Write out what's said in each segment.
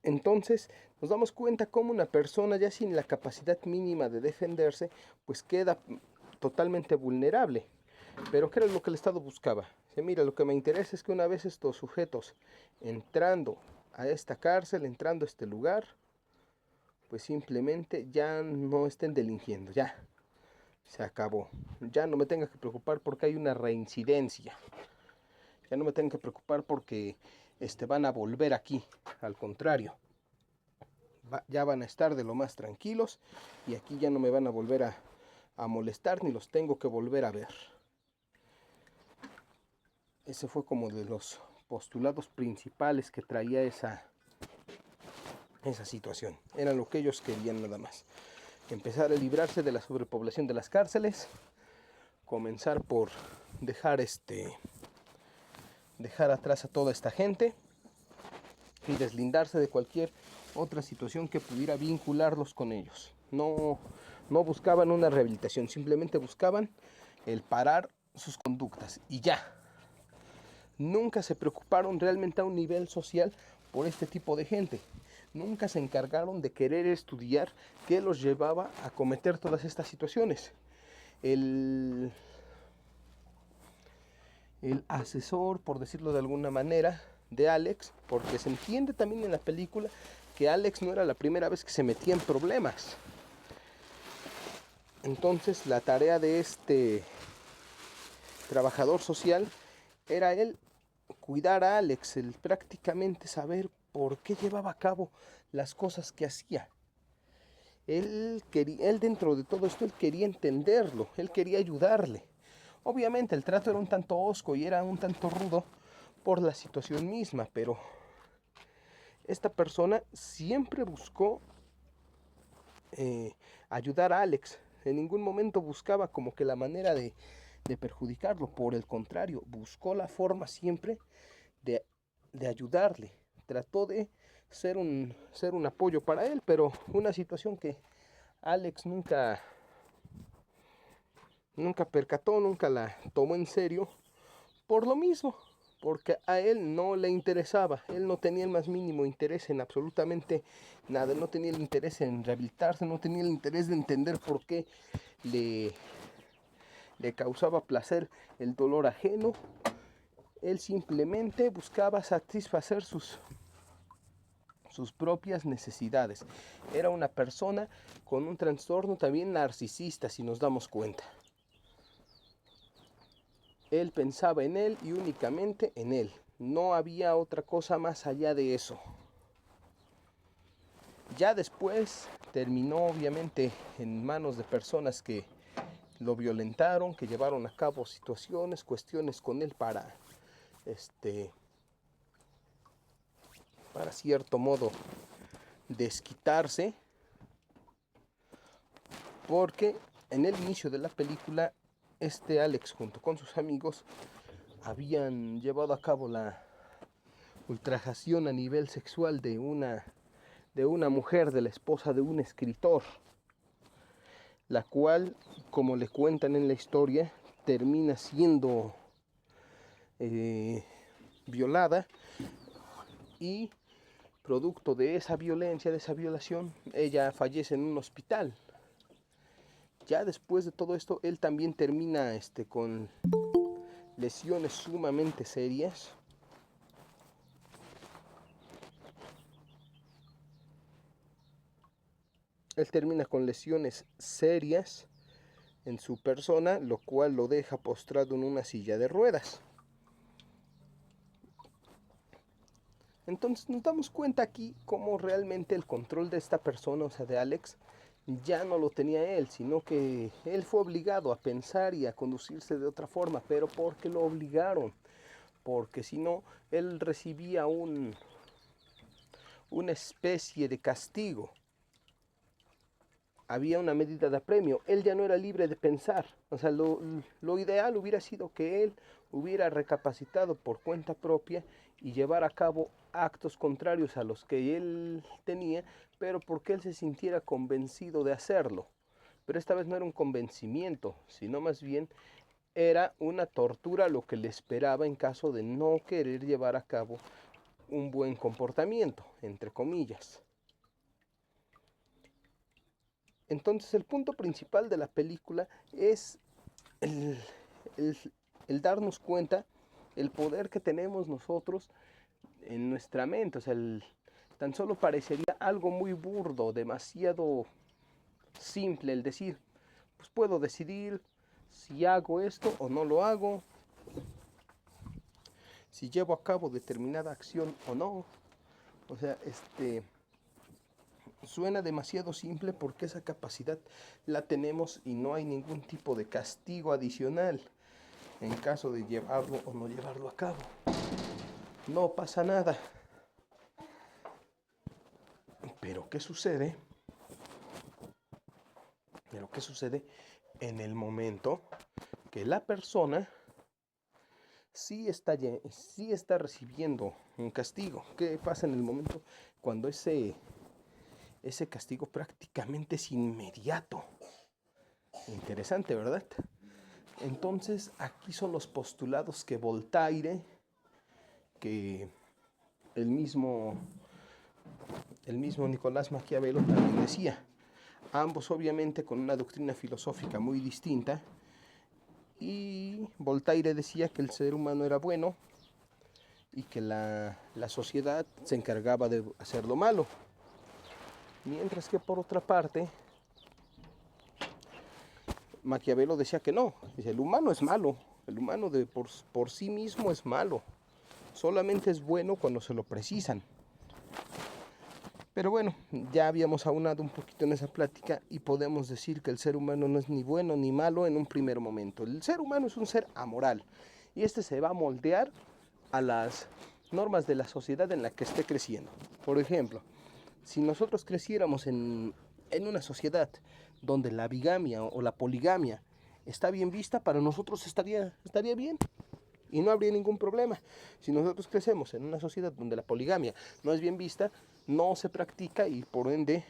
Entonces nos damos cuenta cómo una persona ya sin la capacidad mínima de defenderse, pues queda totalmente vulnerable. Pero ¿qué era lo que el Estado buscaba? Dice, mira, lo que me interesa es que una vez estos sujetos entrando a esta cárcel, entrando a este lugar, pues simplemente ya no estén delinquiendo, ya se acabó. Ya no me tenga que preocupar porque hay una reincidencia. Ya no me tengo que preocupar porque van a volver aquí. Al contrario, ya van a estar de lo más tranquilos y aquí ya no me van a volver a molestar ni los tengo que volver a ver. Ese fue como de los postulados principales que traía esa situación. Era lo que ellos querían nada más. Empezar a librarse de la sobrepoblación de las cárceles, comenzar por dejar dejar atrás a toda esta gente y deslindarse de cualquier otra situación que pudiera vincularlos con ellos. No buscaban una rehabilitación, simplemente buscaban el parar sus conductas y ya. Nunca se preocuparon realmente a un nivel social por este tipo de gente. Nunca se encargaron de querer estudiar qué los llevaba a cometer todas estas situaciones. El, el asesor, por decirlo de alguna manera, de Alex, porque se entiende también en la película que Alex no era la primera vez que se metía en problemas. Entonces la tarea de este trabajador social era él cuidar a Alex, el prácticamente saber por qué llevaba a cabo las cosas que hacía. Él dentro de todo esto, él quería entenderlo, él quería ayudarle. Obviamente el trato era un tanto hosco y era un tanto rudo por la situación misma, pero esta persona siempre buscó ayudar a Alex. En ningún momento buscaba como que la manera de perjudicarlo. Por el contrario, buscó la forma siempre de, de ayudarle. Trató de ser un apoyo para él, pero una situación que Alex nunca percató, nunca la tomó en serio, por lo mismo, porque a él no le interesaba, él no tenía el más mínimo interés en absolutamente nada, no tenía el interés en rehabilitarse, no tenía el interés de entender por qué le, le causaba placer el dolor ajeno, él simplemente buscaba satisfacer sus propias necesidades. Era una persona con un trastorno también narcisista, si nos damos cuenta. Él pensaba en él y únicamente en él. No había otra cosa más allá de eso. Ya después terminó obviamente en manos de personas que lo violentaron, que llevaron a cabo situaciones, cuestiones con él este, para cierto modo desquitarse, porque en el inicio de la película Alex junto con sus amigos habían llevado a cabo la ultrajación a nivel sexual de una mujer, de la esposa de un escritor, la cual, como le cuentan en la historia, termina siendo eh, violada y producto de esa violencia, de esa violación, ella fallece en un hospital. Ya después de todo esto, él también termina con lesiones sumamente serias. Él termina con lesiones serias en su persona, lo cual lo deja postrado en una silla de ruedas. Entonces nos damos cuenta aquí cómo realmente el control de esta persona, o sea, de Alex, ya no lo tenía él, sino que él fue obligado a pensar y a conducirse de otra forma, pero porque lo obligaron, porque si no, él recibía una especie de castigo, había una medida de apremio, él ya no era libre de pensar, o sea, lo ideal hubiera sido que él hubiera recapacitado por cuenta propia y llevar a cabo actos contrarios a los que él tenía, pero porque él se sintiera convencido de hacerlo. Pero esta vez no era un convencimiento, sino más bien era una tortura lo que le esperaba en caso de no querer llevar a cabo un buen comportamiento, entre comillas. Entonces el punto principal de la película es el, el, el darnos cuenta el poder que tenemos nosotros en nuestra mente. O sea, tan solo parecería algo muy burdo, demasiado simple el decir, pues puedo decidir si hago esto o no lo hago, si llevo a cabo determinada acción o no. O sea, suena demasiado simple porque esa capacidad la tenemos y no hay ningún tipo de castigo adicional en caso de llevarlo o no llevarlo a cabo. No pasa nada. Pero ¿qué sucede? Pero ¿qué sucede en el momento que la persona sí está recibiendo un castigo? ¿Qué pasa en el momento cuando ese castigo prácticamente es inmediato? Interesante, ¿verdad? Entonces aquí son los postulados que Voltaire, que el mismo Nicolás Maquiavelo también decía, ambos obviamente con una doctrina filosófica muy distinta. Y Voltaire decía que el ser humano era bueno y que la sociedad se encargaba de hacerlo malo. Mientras que por otra parte, Maquiavelo decía que no, dice, el humano es malo, el humano por sí mismo es malo, solamente es bueno cuando se lo precisan. Pero bueno, ya habíamos aunado un poquito en esa plática y podemos decir que el ser humano no es ni bueno ni malo en un primer momento. El ser humano es un ser amoral y se va a moldear a las normas de la sociedad en la que esté creciendo. Por ejemplo, si nosotros creciéramos en una sociedad donde la bigamia o la poligamia está bien vista, para nosotros estaría bien y no habría ningún problema. Si nosotros crecemos en una sociedad donde la poligamia no es bien vista, no se practica y por ende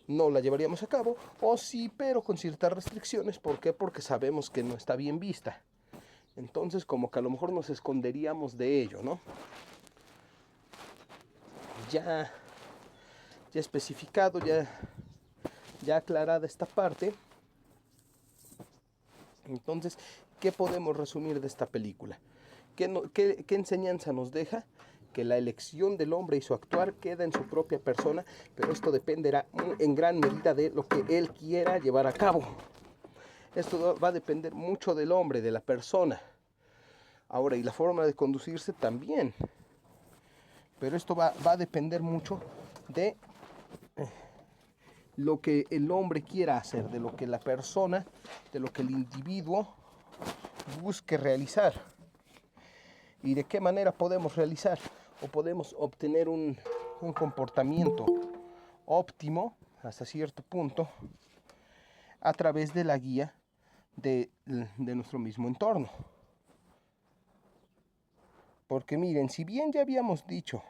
no la llevaríamos a cabo, o sí, pero con ciertas restricciones. ¿Por qué? Porque sabemos que no está bien vista. Entonces como que a lo mejor nos esconderíamos de ello, ¿no? Ya especificado, ya aclarada esta parte. Entonces, ¿qué podemos resumir de esta película? ¿Qué enseñanza nos deja? Que la elección del hombre y su actuar queda en su propia persona, pero esto dependerá en gran medida de lo que él quiera llevar a cabo. Esto va a depender mucho del hombre, de la persona. Ahora, y la forma de conducirse también. Pero esto va a depender mucho de lo que el hombre quiera hacer, de lo que la persona, de lo que el individuo busque realizar. ¿Y de qué manera podemos realizar o podemos obtener un comportamiento óptimo hasta cierto punto a través de la guía de nuestro mismo entorno? Porque miren, si bien ya habíamos dicho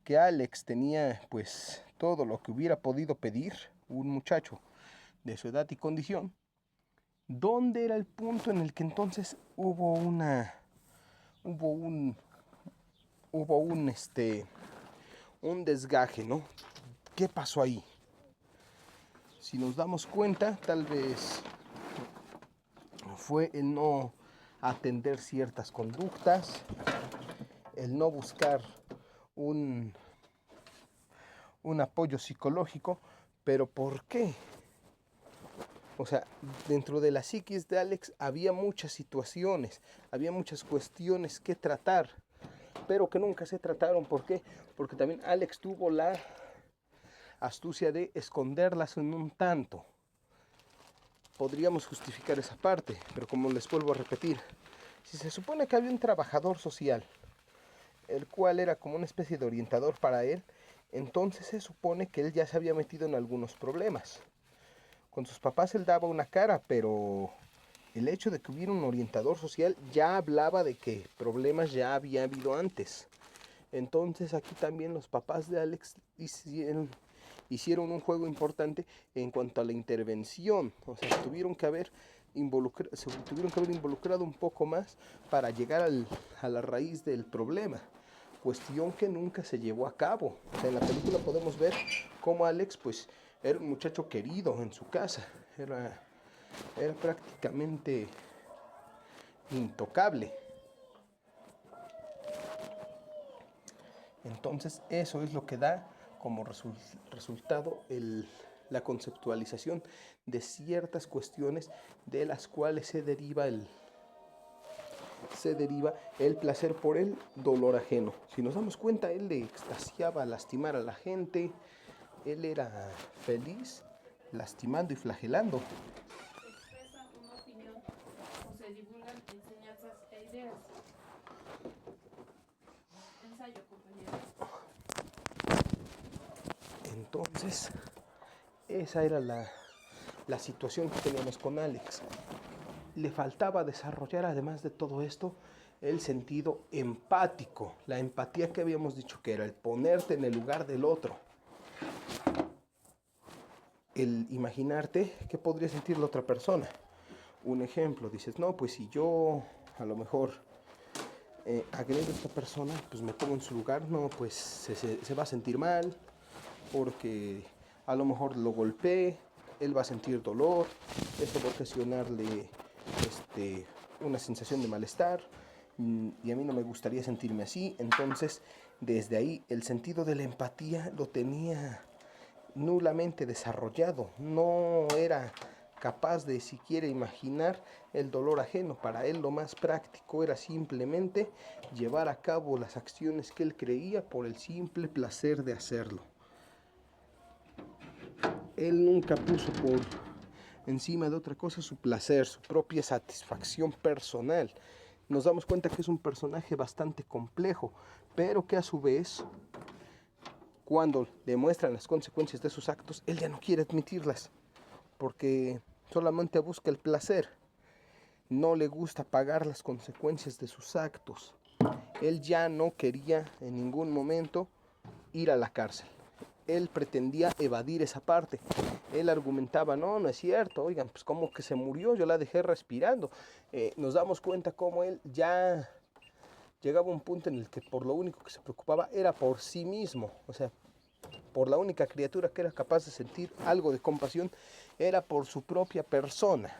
que Alex tenía pues todo lo que hubiera podido pedir un muchacho de su edad y condición, ¿dónde era el punto en el que entonces hubo un desgaje, ¿no? ¿Qué pasó ahí? Si nos damos cuenta, tal vez fue el no atender ciertas conductas, el no buscar un apoyo psicológico. ¿Pero por qué? O sea, dentro de la psiquis de Alex había muchas situaciones, había muchas cuestiones que tratar, pero que nunca se trataron. ¿Por qué? Porque también Alex tuvo la astucia de esconderlas en un tanto. Podríamos justificar esa parte, pero como les vuelvo a repetir, si se supone que había un trabajador social, el cual era como una especie de orientador para él, entonces se supone que él ya se había metido en algunos problemas. Con sus papás él daba una cara, pero el hecho de que hubiera un orientador social ya hablaba de que problemas ya había habido antes. Entonces aquí también los papás de Alex hicieron un juego importante en cuanto a la intervención. O sea, se tuvieron que haber involucrado un poco más para llegar a la raíz del problema. cuestión que nunca se llevó a cabo. O sea, en la película podemos ver cómo Alex pues era un muchacho querido en su casa, era prácticamente intocable. Entonces eso es lo que da como resultado la conceptualización de ciertas cuestiones de las cuales se deriva el placer por el dolor ajeno. Si nos damos cuenta, él le extasiaba lastimar a la gente, él era feliz lastimando y flagelando. Se expresa una opinión o se divulgan enseñanzas e ideas. Ensayo, compañero. Entonces, esa era la situación que teníamos con Alex. Le faltaba desarrollar, además de todo esto, el sentido empático, la empatía que habíamos dicho que era el ponerte en el lugar del otro, el imaginarte qué podría sentir la otra persona. Un ejemplo, dices, no, pues si yo a lo mejor agredo a esta persona, pues me pongo en su lugar, no, pues se va a sentir mal, porque a lo mejor lo golpeé, él va a sentir dolor, esto va a ocasionarle una sensación de malestar, y a mí no me gustaría sentirme así. Entonces, desde ahí, el sentido de la empatía lo tenía nulamente desarrollado, no era capaz de siquiera imaginar el dolor ajeno. Para él lo más práctico era simplemente llevar a cabo las acciones que él creía por el simple placer de hacerlo. Él nunca puso por encima de otra cosa su placer, su propia satisfacción personal. Nos damos cuenta que es un personaje bastante complejo, pero que a su vez, cuando le muestran las consecuencias de sus actos, él ya no quiere admitirlas, porque solamente busca el placer. No le gusta pagar las consecuencias de sus actos. Él ya no quería en ningún momento ir a la cárcel. Él pretendía evadir esa parte. Él argumentaba, no, no es cierto, oigan, pues como que se murió, yo la dejé respirando. Nos damos cuenta cómo él ya llegaba a un punto en el que por lo único que se preocupaba era por sí mismo. O sea, por la única criatura que era capaz de sentir algo de compasión era por su propia persona.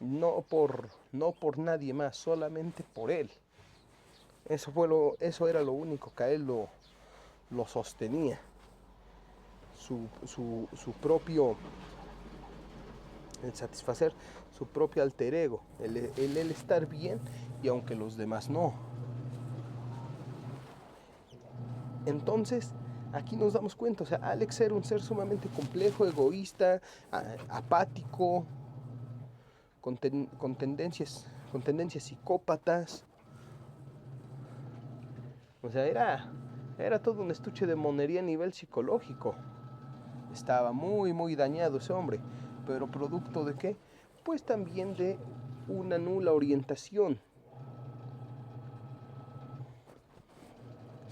No por nadie más, solamente por él. Eso era lo único que a él lo sostenía. Su propio, el satisfacer su propio alter ego, el estar bien y aunque los demás no. Entonces, aquí nos damos cuenta, o sea, Alex era un ser sumamente complejo, egoísta, apático, con tendencias psicópatas. O sea, era todo un estuche de monería a nivel psicológico. Estaba muy dañado ese hombre. ¿Pero producto de qué? Pues también de una nula orientación.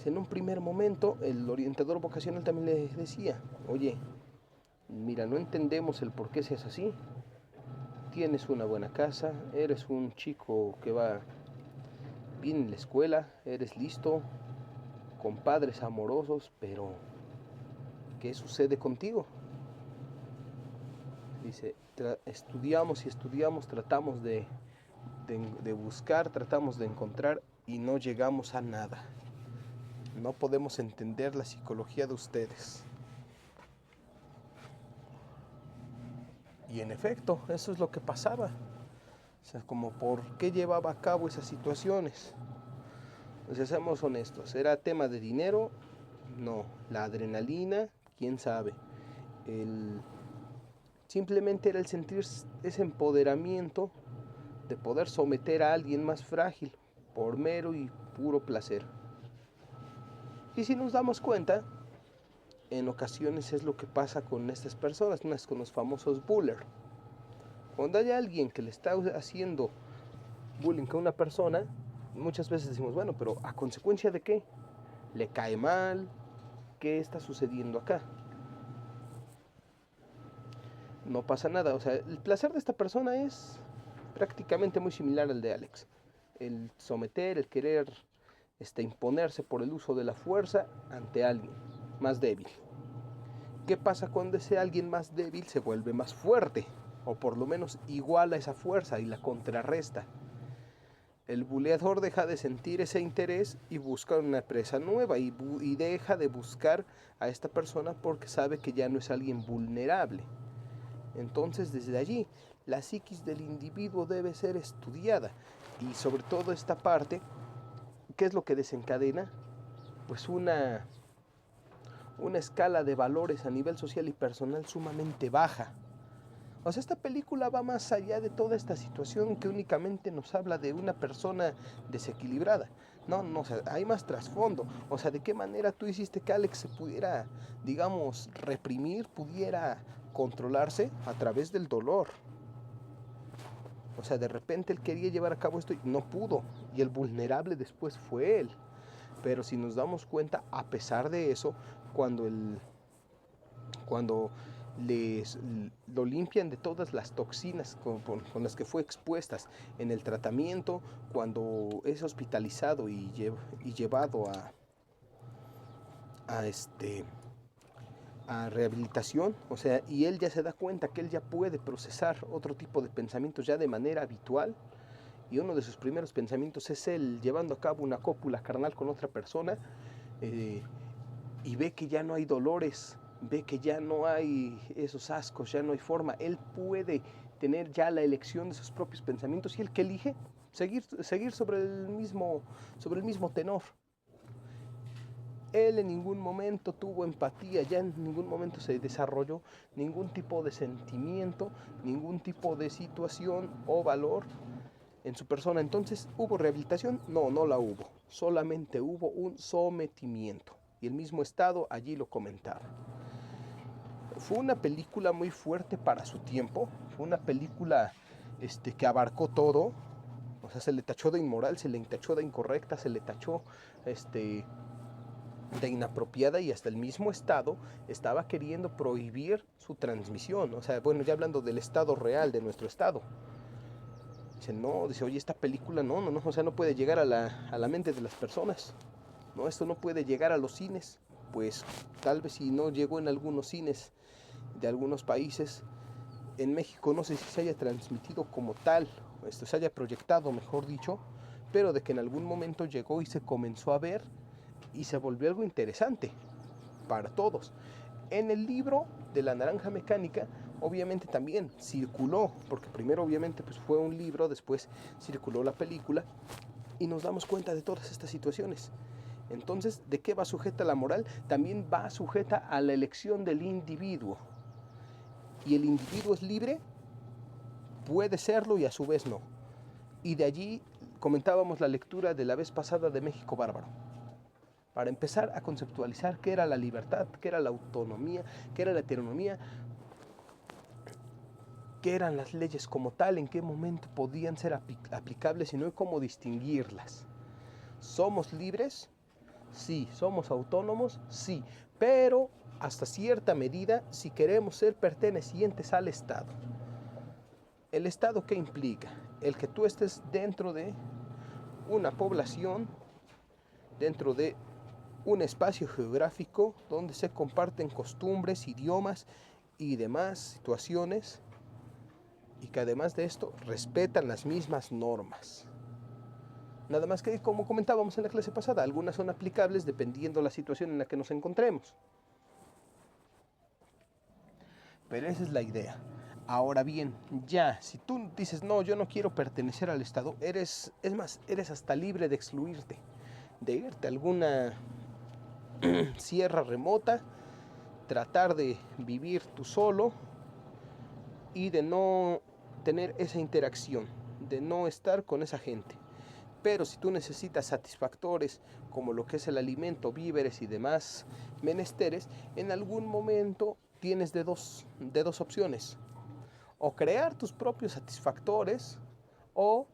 En un primer momento, el orientador vocacional también le decía, oye, mira, no entendemos el por qué seas así. Tienes una buena casa, eres un chico que va bien en la escuela, eres listo, con padres amorosos, pero ¿qué sucede contigo? Dice, estudiamos y estudiamos, tratamos de buscar, tratamos de encontrar y no llegamos a nada. No podemos entender la psicología de ustedes. Y en efecto, eso es lo que pasaba. O sea, como por qué llevaba a cabo esas situaciones. O sea, seamos honestos, ¿era tema de dinero? No. La adrenalina, quién sabe. Simplemente era el sentir ese empoderamiento de poder someter a alguien más frágil por mero y puro placer. Y si nos damos cuenta, en ocasiones es lo que pasa con estas personas, con los famosos bullers. Cuando hay alguien que le está haciendo bullying a una persona, muchas veces decimos, bueno, pero ¿a consecuencia de qué? ¿Le cae mal? ¿Qué está sucediendo acá? No pasa nada, o sea, el placer de esta persona es prácticamente muy similar al de Alex. el someter, el querer imponerse por el uso de la fuerza ante alguien más débil. ¿Qué pasa cuando ese alguien más débil se vuelve más fuerte? O por lo menos iguala esa fuerza y la contrarresta. El buleador deja de sentir ese interés y busca una presa nueva y deja de buscar a esta persona porque sabe que ya no es alguien vulnerable. Entonces, desde allí, la psiquis del individuo debe ser estudiada y sobre todo esta parte, ¿qué es lo que desencadena? Pues una escala de valores a nivel social y personal sumamente baja. O sea, esta película va más allá de toda esta situación que únicamente nos habla de una persona desequilibrada. No, o sea, hay más trasfondo. O sea, ¿de qué manera tú hiciste que Alex se pudiera, digamos, reprimir, pudiera controlarse a través del dolor? O sea, de repente él quería llevar a cabo esto y no pudo. Y el vulnerable después fue él. Pero si nos damos cuenta, a pesar de eso, cuando lo limpian de todas las toxinas con las que fue expuestas en el tratamiento, cuando es hospitalizado y llevado a rehabilitación, o sea, y él ya se da cuenta que él ya puede procesar otro tipo de pensamientos ya de manera habitual, y uno de sus primeros pensamientos es él llevando a cabo una cópula carnal con otra persona, y ve que ya no hay dolores, ve que ya no hay esos ascos, ya no hay forma. Él puede tener ya la elección de sus propios pensamientos y el que elige seguir sobre el mismo tenor. Él en ningún momento tuvo empatía, ya en ningún momento se desarrolló ningún tipo de sentimiento, ningún tipo de situación o valor en su persona. Entonces, ¿hubo rehabilitación? No, no la hubo. Solamente hubo un sometimiento. Y el mismo Estado allí lo comentaba. Fue una película muy fuerte para su tiempo. Fue una película que abarcó todo. O sea, se le tachó de inmoral, se le tachó de incorrecta, se le tachó de inapropiada, y hasta el mismo Estado estaba queriendo prohibir su transmisión. O sea, bueno, ya hablando del Estado real, de nuestro Estado. Dice, no, dice, oye, esta película no, o sea, no puede llegar a la mente de las personas. No, esto no puede llegar a los cines. Pues tal vez si no llegó en algunos cines de algunos países, en México no sé si se haya transmitido como tal, esto se haya proyectado, mejor dicho, pero de que en algún momento llegó y se comenzó a ver y se volvió algo interesante para todos. En el libro de La Naranja Mecánica, obviamente también circuló, porque primero obviamente pues fue un libro, después circuló la película y nos damos cuenta de todas estas situaciones. Entonces, ¿de qué va sujeta la moral? También va sujeta a la elección del individuo. Y el individuo es libre, puede serlo y a su vez no. Y de allí comentábamos la lectura de la vez pasada de México Bárbaro. Para empezar a conceptualizar qué era la libertad, qué era la autonomía, qué era la heteronomía, qué eran las leyes como tal, en qué momento podían ser aplicables y no cómo distinguirlas. ¿Somos libres? Sí. ¿Somos autónomos? Sí. Pero hasta cierta medida si queremos ser pertenecientes al Estado. ¿El Estado qué implica? El que tú estés dentro de una población, dentro de un espacio geográfico donde se comparten costumbres, idiomas y demás situaciones, y que además de esto respetan las mismas normas. Nada más que, como comentábamos en la clase pasada, algunas son aplicables dependiendo de la situación en la que nos encontremos. Pero esa es la idea. Ahora bien, ya, si tú dices, no, yo no quiero pertenecer al Estado, eres hasta libre de excluirte, de irte a alguna sierra remota, tratar de vivir tú solo y de no tener esa interacción, de no estar con esa gente. Pero si tú necesitas satisfactores como lo que es el alimento, víveres y demás menesteres, en algún momento tienes de dos opciones. O crear tus propios satisfactores o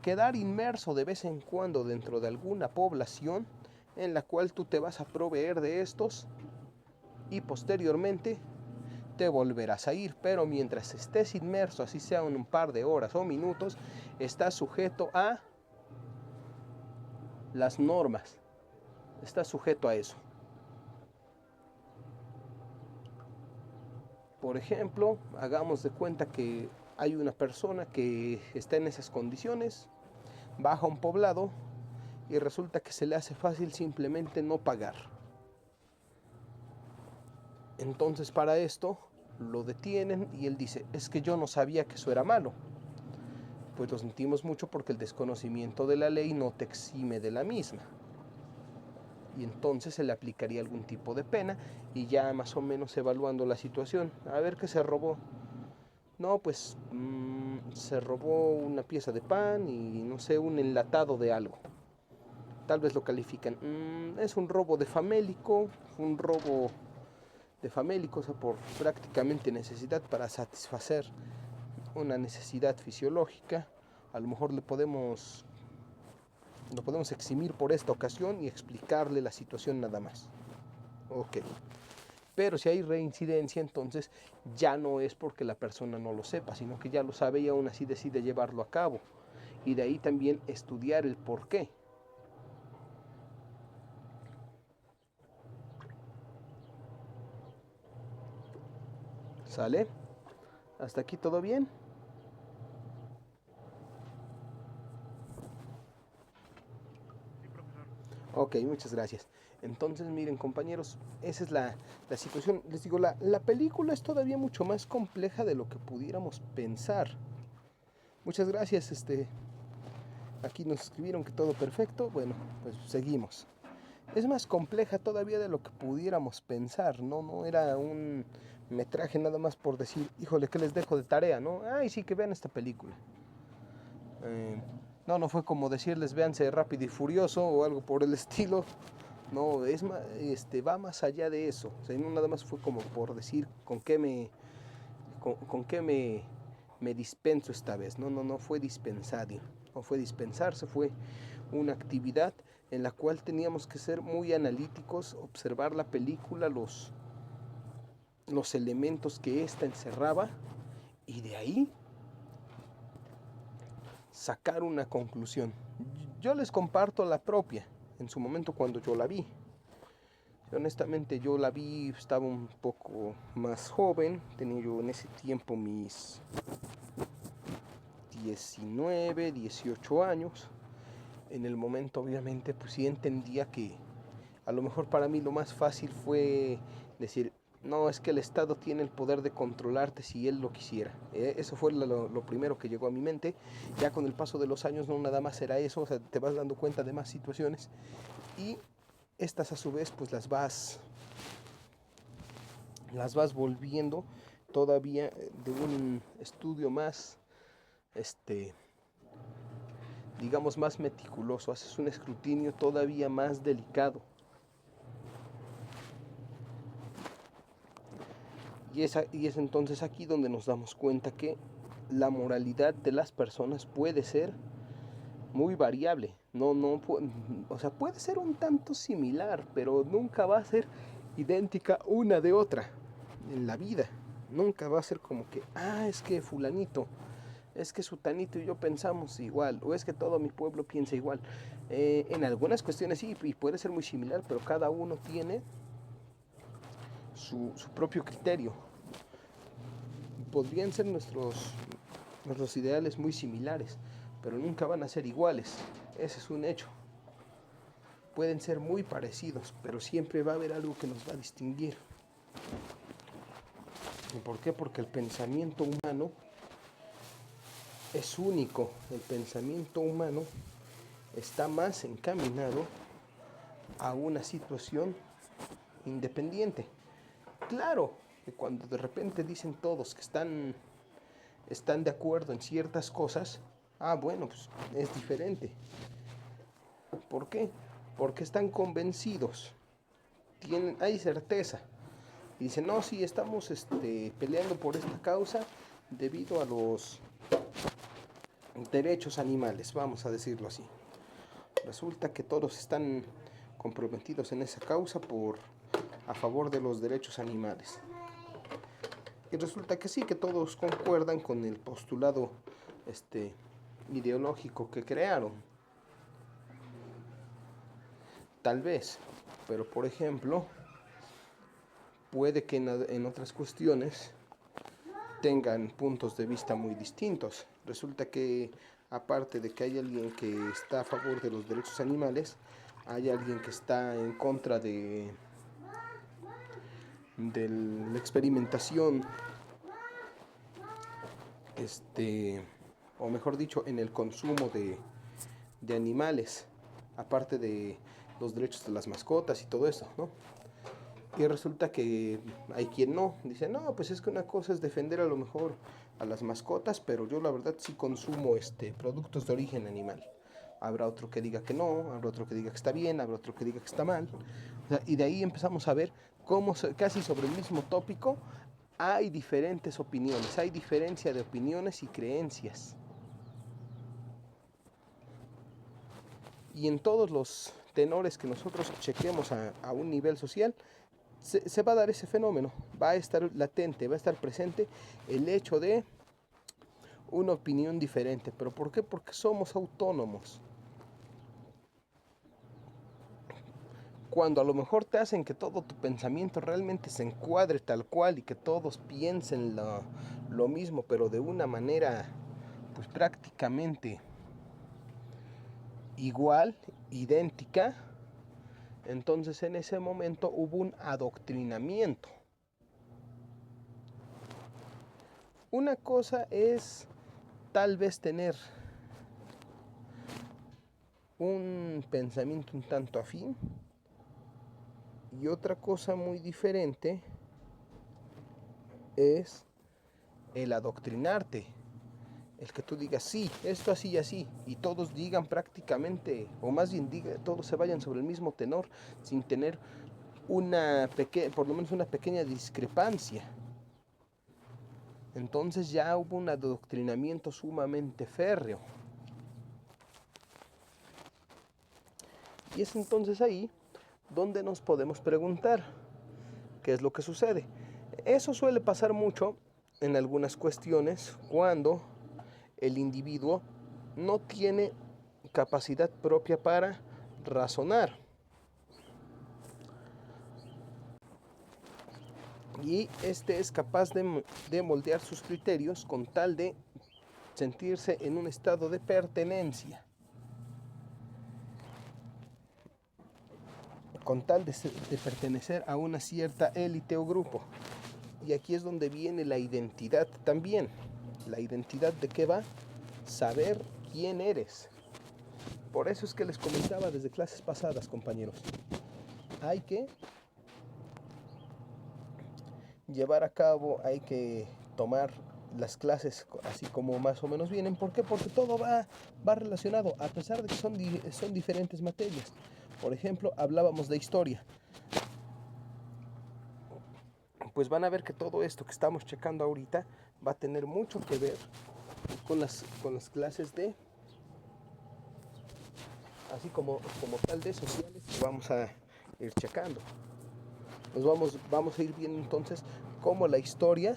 quedar inmerso de vez en cuando dentro de alguna población en la cual tú te vas a proveer de estos y posteriormente te volverás a ir, pero mientras estés inmerso, así sea en un par de horas o minutos, estás sujeto a las normas, estás sujeto a eso. Por ejemplo, hagamos de cuenta que hay una persona que está en esas condiciones, baja a un poblado y resulta que se le hace fácil simplemente no pagar. Entonces para esto lo detienen y él dice, es que yo no sabía que eso era malo. Pues lo sentimos mucho porque el desconocimiento de la ley no te exime de la misma. Y entonces se le aplicaría algún tipo de pena y ya más o menos evaluando la situación. A ver qué se robó. No, pues se robó una pieza de pan y no sé, un enlatado de algo. Tal vez lo califican. Es un robo de famélico, un robo de famélico, o sea, por prácticamente necesidad para satisfacer una necesidad fisiológica. A lo mejor lo podemos eximir por esta ocasión y explicarle la situación nada más. Ok. Pero si hay reincidencia, entonces ya no es porque la persona no lo sepa, sino que ya lo sabe y aún así decide llevarlo a cabo. Y de ahí también estudiar el por qué. ¿Sale? ¿Hasta aquí todo bien? Ok, muchas gracias. Entonces, miren, compañeros, esa es la situación. Les digo, la película es todavía mucho más compleja de lo que pudiéramos pensar. Muchas gracias, aquí nos escribieron que todo perfecto. Bueno, pues seguimos. Es más compleja todavía de lo que pudiéramos pensar, ¿no? No era un metraje nada más por decir, híjole, ¿qué les dejo de tarea, no? Ay, sí, que vean esta película. Eh, no fue como decirles, véanse Rápido y Furioso o algo por el estilo. No, es más, va más allá de eso. O sea, no nada más fue como por decir con qué me dispenso esta vez. No fue dispensario. No fue dispensarse, fue una actividad en la cual teníamos que ser muy analíticos, observar la película, los elementos que ésta encerraba y de ahí sacar una conclusión. Yo les comparto la propia en su momento cuando yo la vi. Honestamente yo la vi, estaba un poco más joven, tenía yo en ese tiempo mis 19, 18 años. En el momento obviamente pues sí entendía que a lo mejor para mí lo más fácil fue decir, no, es que el Estado tiene el poder de controlarte si él lo quisiera. Eso fue lo primero que llegó a mi mente. Ya con el paso de los años no nada más era eso, o sea, te vas dando cuenta de más situaciones y estas a su vez pues las vas volviendo todavía de un estudio más, digamos, más meticuloso, haces un escrutinio todavía más delicado. Y es entonces aquí donde nos damos cuenta que la moralidad de las personas puede ser muy variable. O sea, puede ser un tanto similar, pero nunca va a ser idéntica una de otra en la vida. Nunca va a ser como que, es que fulanito, es que sutanito y yo pensamos igual, o es que todo mi pueblo piensa igual. En algunas cuestiones sí, y puede ser muy similar, pero cada uno tiene su propio criterio. Podrían ser nuestros ideales muy similares, pero nunca van a ser iguales. Ese es un hecho. Pueden ser muy parecidos, pero siempre va a haber algo que nos va a distinguir. ¿Y por qué? Porque el pensamiento humano es único. El pensamiento humano está más encaminado a una situación independiente. Claro que cuando de repente dicen todos que están de acuerdo en ciertas cosas, bueno, pues es diferente. ¿Por qué? Porque están convencidos, hay certeza. Y dicen, no, sí, estamos peleando por esta causa debido a los derechos animales, vamos a decirlo así. Resulta que todos están comprometidos en esa causa a favor de los derechos animales. Y resulta que sí, que todos concuerdan con el postulado ideológico que crearon. Tal vez, pero por ejemplo, puede que en otras cuestiones tengan puntos de vista muy distintos. Resulta que aparte de que hay alguien que está a favor de los derechos animales, hay alguien que está en contra de la experimentación, o mejor dicho, en el consumo de animales, aparte de los derechos de las mascotas y todo eso, ¿no? Y resulta que hay quien no, dice, no, pues es que una cosa es defender a lo mejor a las mascotas, pero yo la verdad sí consumo productos de origen animal. Habrá otro que diga que no, habrá otro que diga que está bien, habrá otro que diga que está mal. O sea, y de ahí empezamos a ver cómo casi sobre el mismo tópico hay diferentes opiniones, hay diferencia de opiniones y creencias. Y en todos los tenores que nosotros chequemos a un nivel social, se va a dar ese fenómeno, va a estar latente, va a estar presente el hecho de una opinión diferente. ¿Pero por qué? Porque somos autónomos. Cuando a lo mejor te hacen que todo tu pensamiento realmente se encuadre tal cual y que todos piensen lo mismo, pero de una manera pues prácticamente igual, idéntica, entonces en ese momento hubo un adoctrinamiento. Una cosa es tal vez tener un pensamiento un tanto afín, y otra cosa muy diferente es el adoctrinarte, el que tú digas sí, esto así y así, y todos digan prácticamente, o más bien todos se vayan sobre el mismo tenor sin tener por lo menos una pequeña discrepancia. Entonces ya hubo un adoctrinamiento sumamente férreo. Y es entonces ahí donde nos podemos preguntar qué es lo que sucede. Eso suele pasar mucho en algunas cuestiones cuando el individuo no tiene capacidad propia para razonar. Y es capaz de moldear sus criterios con tal de sentirse en un estado de pertenencia, con tal de pertenecer a una cierta élite o grupo. Y aquí es donde viene la identidad también. ¿La identidad de qué va? Saber quién eres. Por eso es que les comentaba desde clases pasadas, compañeros. Hay que llevar a cabo, hay que tomar las clases así como más o menos vienen. ¿Por qué? Porque todo va relacionado, a pesar de que son diferentes materias. Por ejemplo, hablábamos de historia. Pues van a ver que todo esto que estamos checando ahorita va a tener mucho que ver con las clases de, así como tal, de sociales que vamos a ir checando. Vamos a ir viendo entonces cómo la historia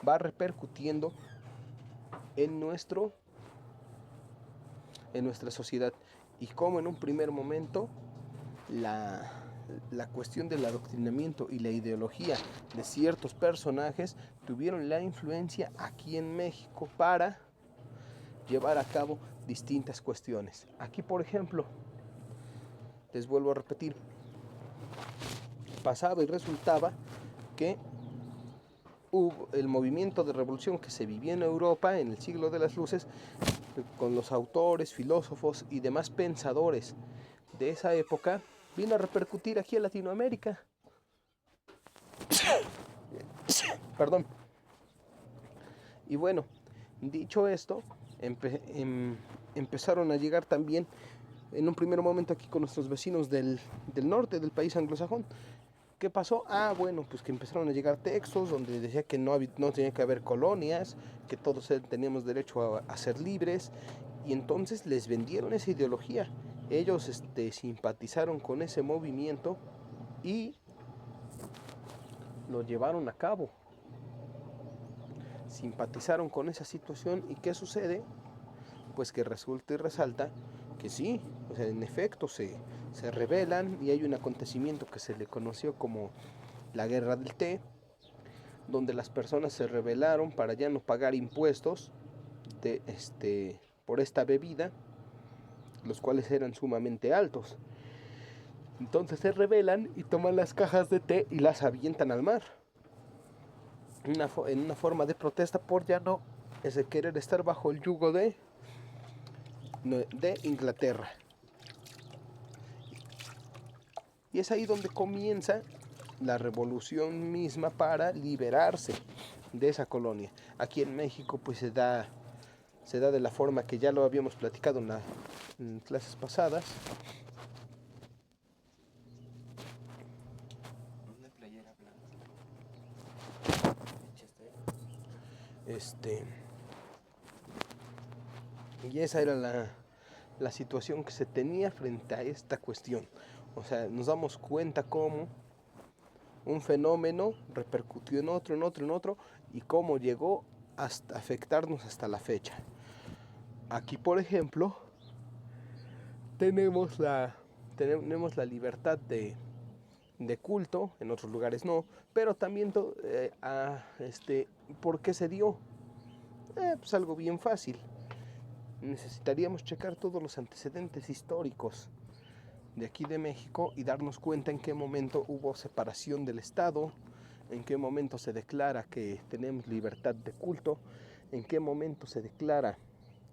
va repercutiendo en nuestra sociedad, y cómo en un primer momento la cuestión del adoctrinamiento y la ideología de ciertos personajes tuvieron la influencia aquí en México para llevar a cabo distintas cuestiones. Aquí, por ejemplo, les vuelvo a repetir, pasaba y resultaba que hubo el movimiento de revolución que se vivía en Europa en el siglo de las luces, con los autores, filósofos y demás pensadores de esa época, vino a repercutir aquí en Latinoamérica. Perdón. Y bueno, dicho esto, empezaron a llegar también en un primer momento aquí con nuestros vecinos del norte del país anglosajón. ¿Qué pasó? Bueno, pues que empezaron a llegar textos donde decía que no tenía que haber colonias, que todos teníamos derecho a ser libres, y entonces les vendieron esa ideología. Ellos simpatizaron con ese movimiento y lo llevaron a cabo. simpatizaron con esa situación. ¿Y qué sucede? Pues que resulta y resalta que sí, o sea, en efecto se rebelan, y hay un acontecimiento que se le conoció como la Guerra del Té, donde las personas se rebelaron para ya no pagar impuestos por esta bebida, los cuales eran sumamente altos. Entonces se rebelan y toman las cajas de té y las avientan al mar, en una forma de protesta por ya no querer estar bajo el yugo de Inglaterra. Y es ahí donde comienza la revolución misma para liberarse de esa colonia. Aquí en México pues se da de la forma que ya lo habíamos platicado en clases pasadas. Y esa era la situación que se tenía frente a esta cuestión. O sea, nos damos cuenta cómo un fenómeno repercutió en otro, y cómo llegó hasta afectarnos hasta la fecha. Aquí, por ejemplo, tenemos la libertad de culto, en otros lugares no, pero también ¿por qué se dio? Pues algo bien fácil. Necesitaríamos checar todos los antecedentes históricos de aquí de México y darnos cuenta en qué momento hubo separación del Estado, en qué momento se declara que tenemos libertad de culto, en qué momento se declara,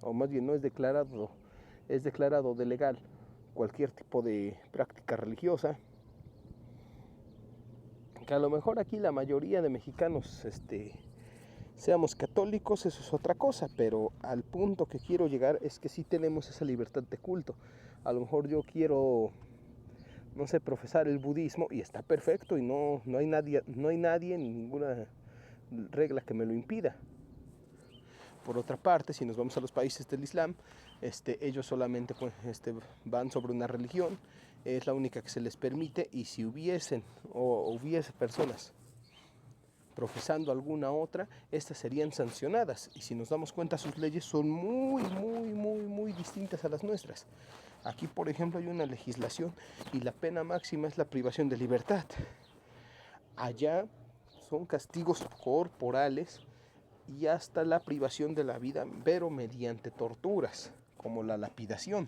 o más bien no es declarado, es declarado de legal cualquier tipo de práctica religiosa, que a lo mejor aquí la mayoría de mexicanos seamos católicos, eso es otra cosa, pero al punto que quiero llegar es que sí tenemos esa libertad de culto. A lo mejor yo quiero, no sé, profesar el budismo y está perfecto y no hay nadie ni ninguna regla que me lo impida. Por otra parte, si nos vamos a los países del Islam, ellos solamente pues, van sobre una religión, es la única que se les permite, y si hubiese personas profesando alguna otra, estas serían sancionadas, y si nos damos cuenta sus leyes son muy distintas a las nuestras. Aquí, por ejemplo, hay una legislación y la pena máxima es la privación de libertad. Allá son castigos corporales y hasta la privación de la vida, pero mediante torturas, como la lapidación.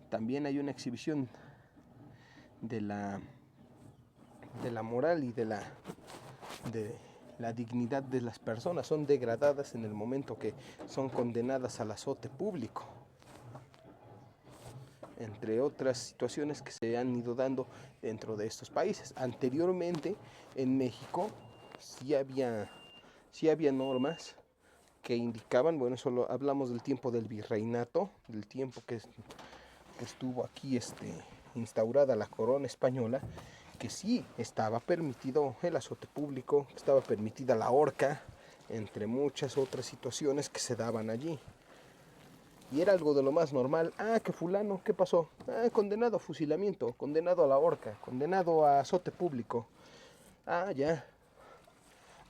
También hay una exhibición de la moral y de la dignidad de las personas. Son degradadas en el momento que son condenadas al azote público, entre otras situaciones que se han ido dando dentro de estos países. Anteriormente en México sí había normas que indicaban, bueno, solo hablamos del tiempo del virreinato, del tiempo que estuvo aquí instaurada la corona española, que sí estaba permitido el azote público, estaba permitida la horca, entre muchas otras situaciones que se daban allí. Y era algo de lo más normal. Que fulano, ¿qué pasó? Condenado a fusilamiento, condenado a la horca, condenado a azote público. Ya.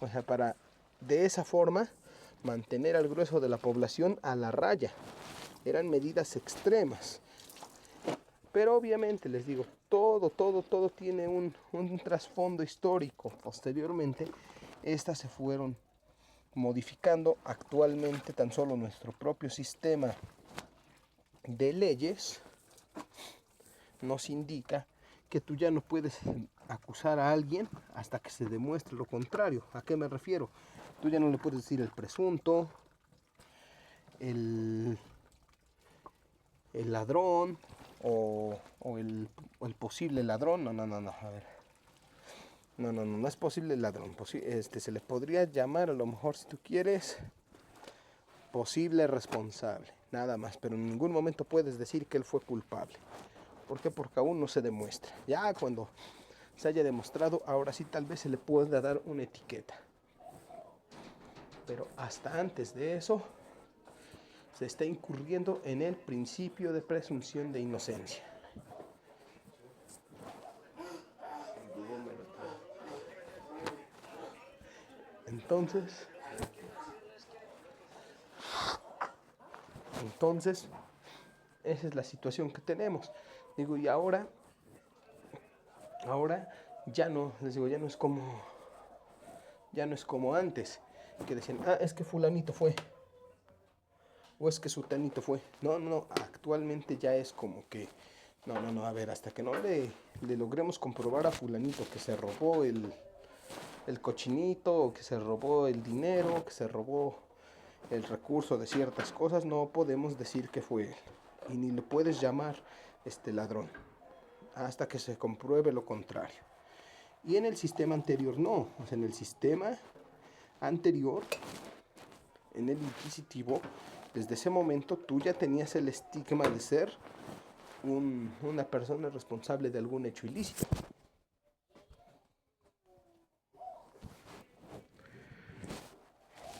O sea, para de esa forma mantener al grueso de la población a la raya. Eran medidas extremas. Pero obviamente, les digo, todo tiene un trasfondo histórico. Posteriormente, estas se fueron modificando. Actualmente tan solo nuestro propio sistema de leyes nos indica que tú ya no puedes acusar a alguien hasta que se demuestre lo contrario. ¿A qué me refiero? Tú ya no le puedes decir el presunto, el ladrón o el posible ladrón. No, a ver. No es posible ladrón. Se le podría llamar, a lo mejor, si tú quieres, posible responsable, nada más, pero en ningún momento puedes decir que él fue culpable. ¿Por qué? Porque aún no se demuestra. Ya cuando se haya demostrado, ahora sí tal vez se le pueda dar una etiqueta. Pero hasta antes de eso, se está incurriendo en el principio de presunción de inocencia. Entonces, esa es la situación que tenemos. Digo, y ahora ya no, les digo, ya no es como antes, que decían, es que fulanito fue, o es que sutanito fue. No, actualmente ya es como que, a ver, hasta que no le logremos comprobar a fulanito que se robó el cochinito, o que se robó el dinero, que se robó el recurso de ciertas cosas, no podemos decir que fue él. Y ni le puedes llamar ladrón, hasta que se compruebe lo contrario. Y en el sistema anterior no, o sea, en el sistema anterior, en el inquisitivo, desde ese momento tú ya tenías el estigma de ser una persona responsable de algún hecho ilícito.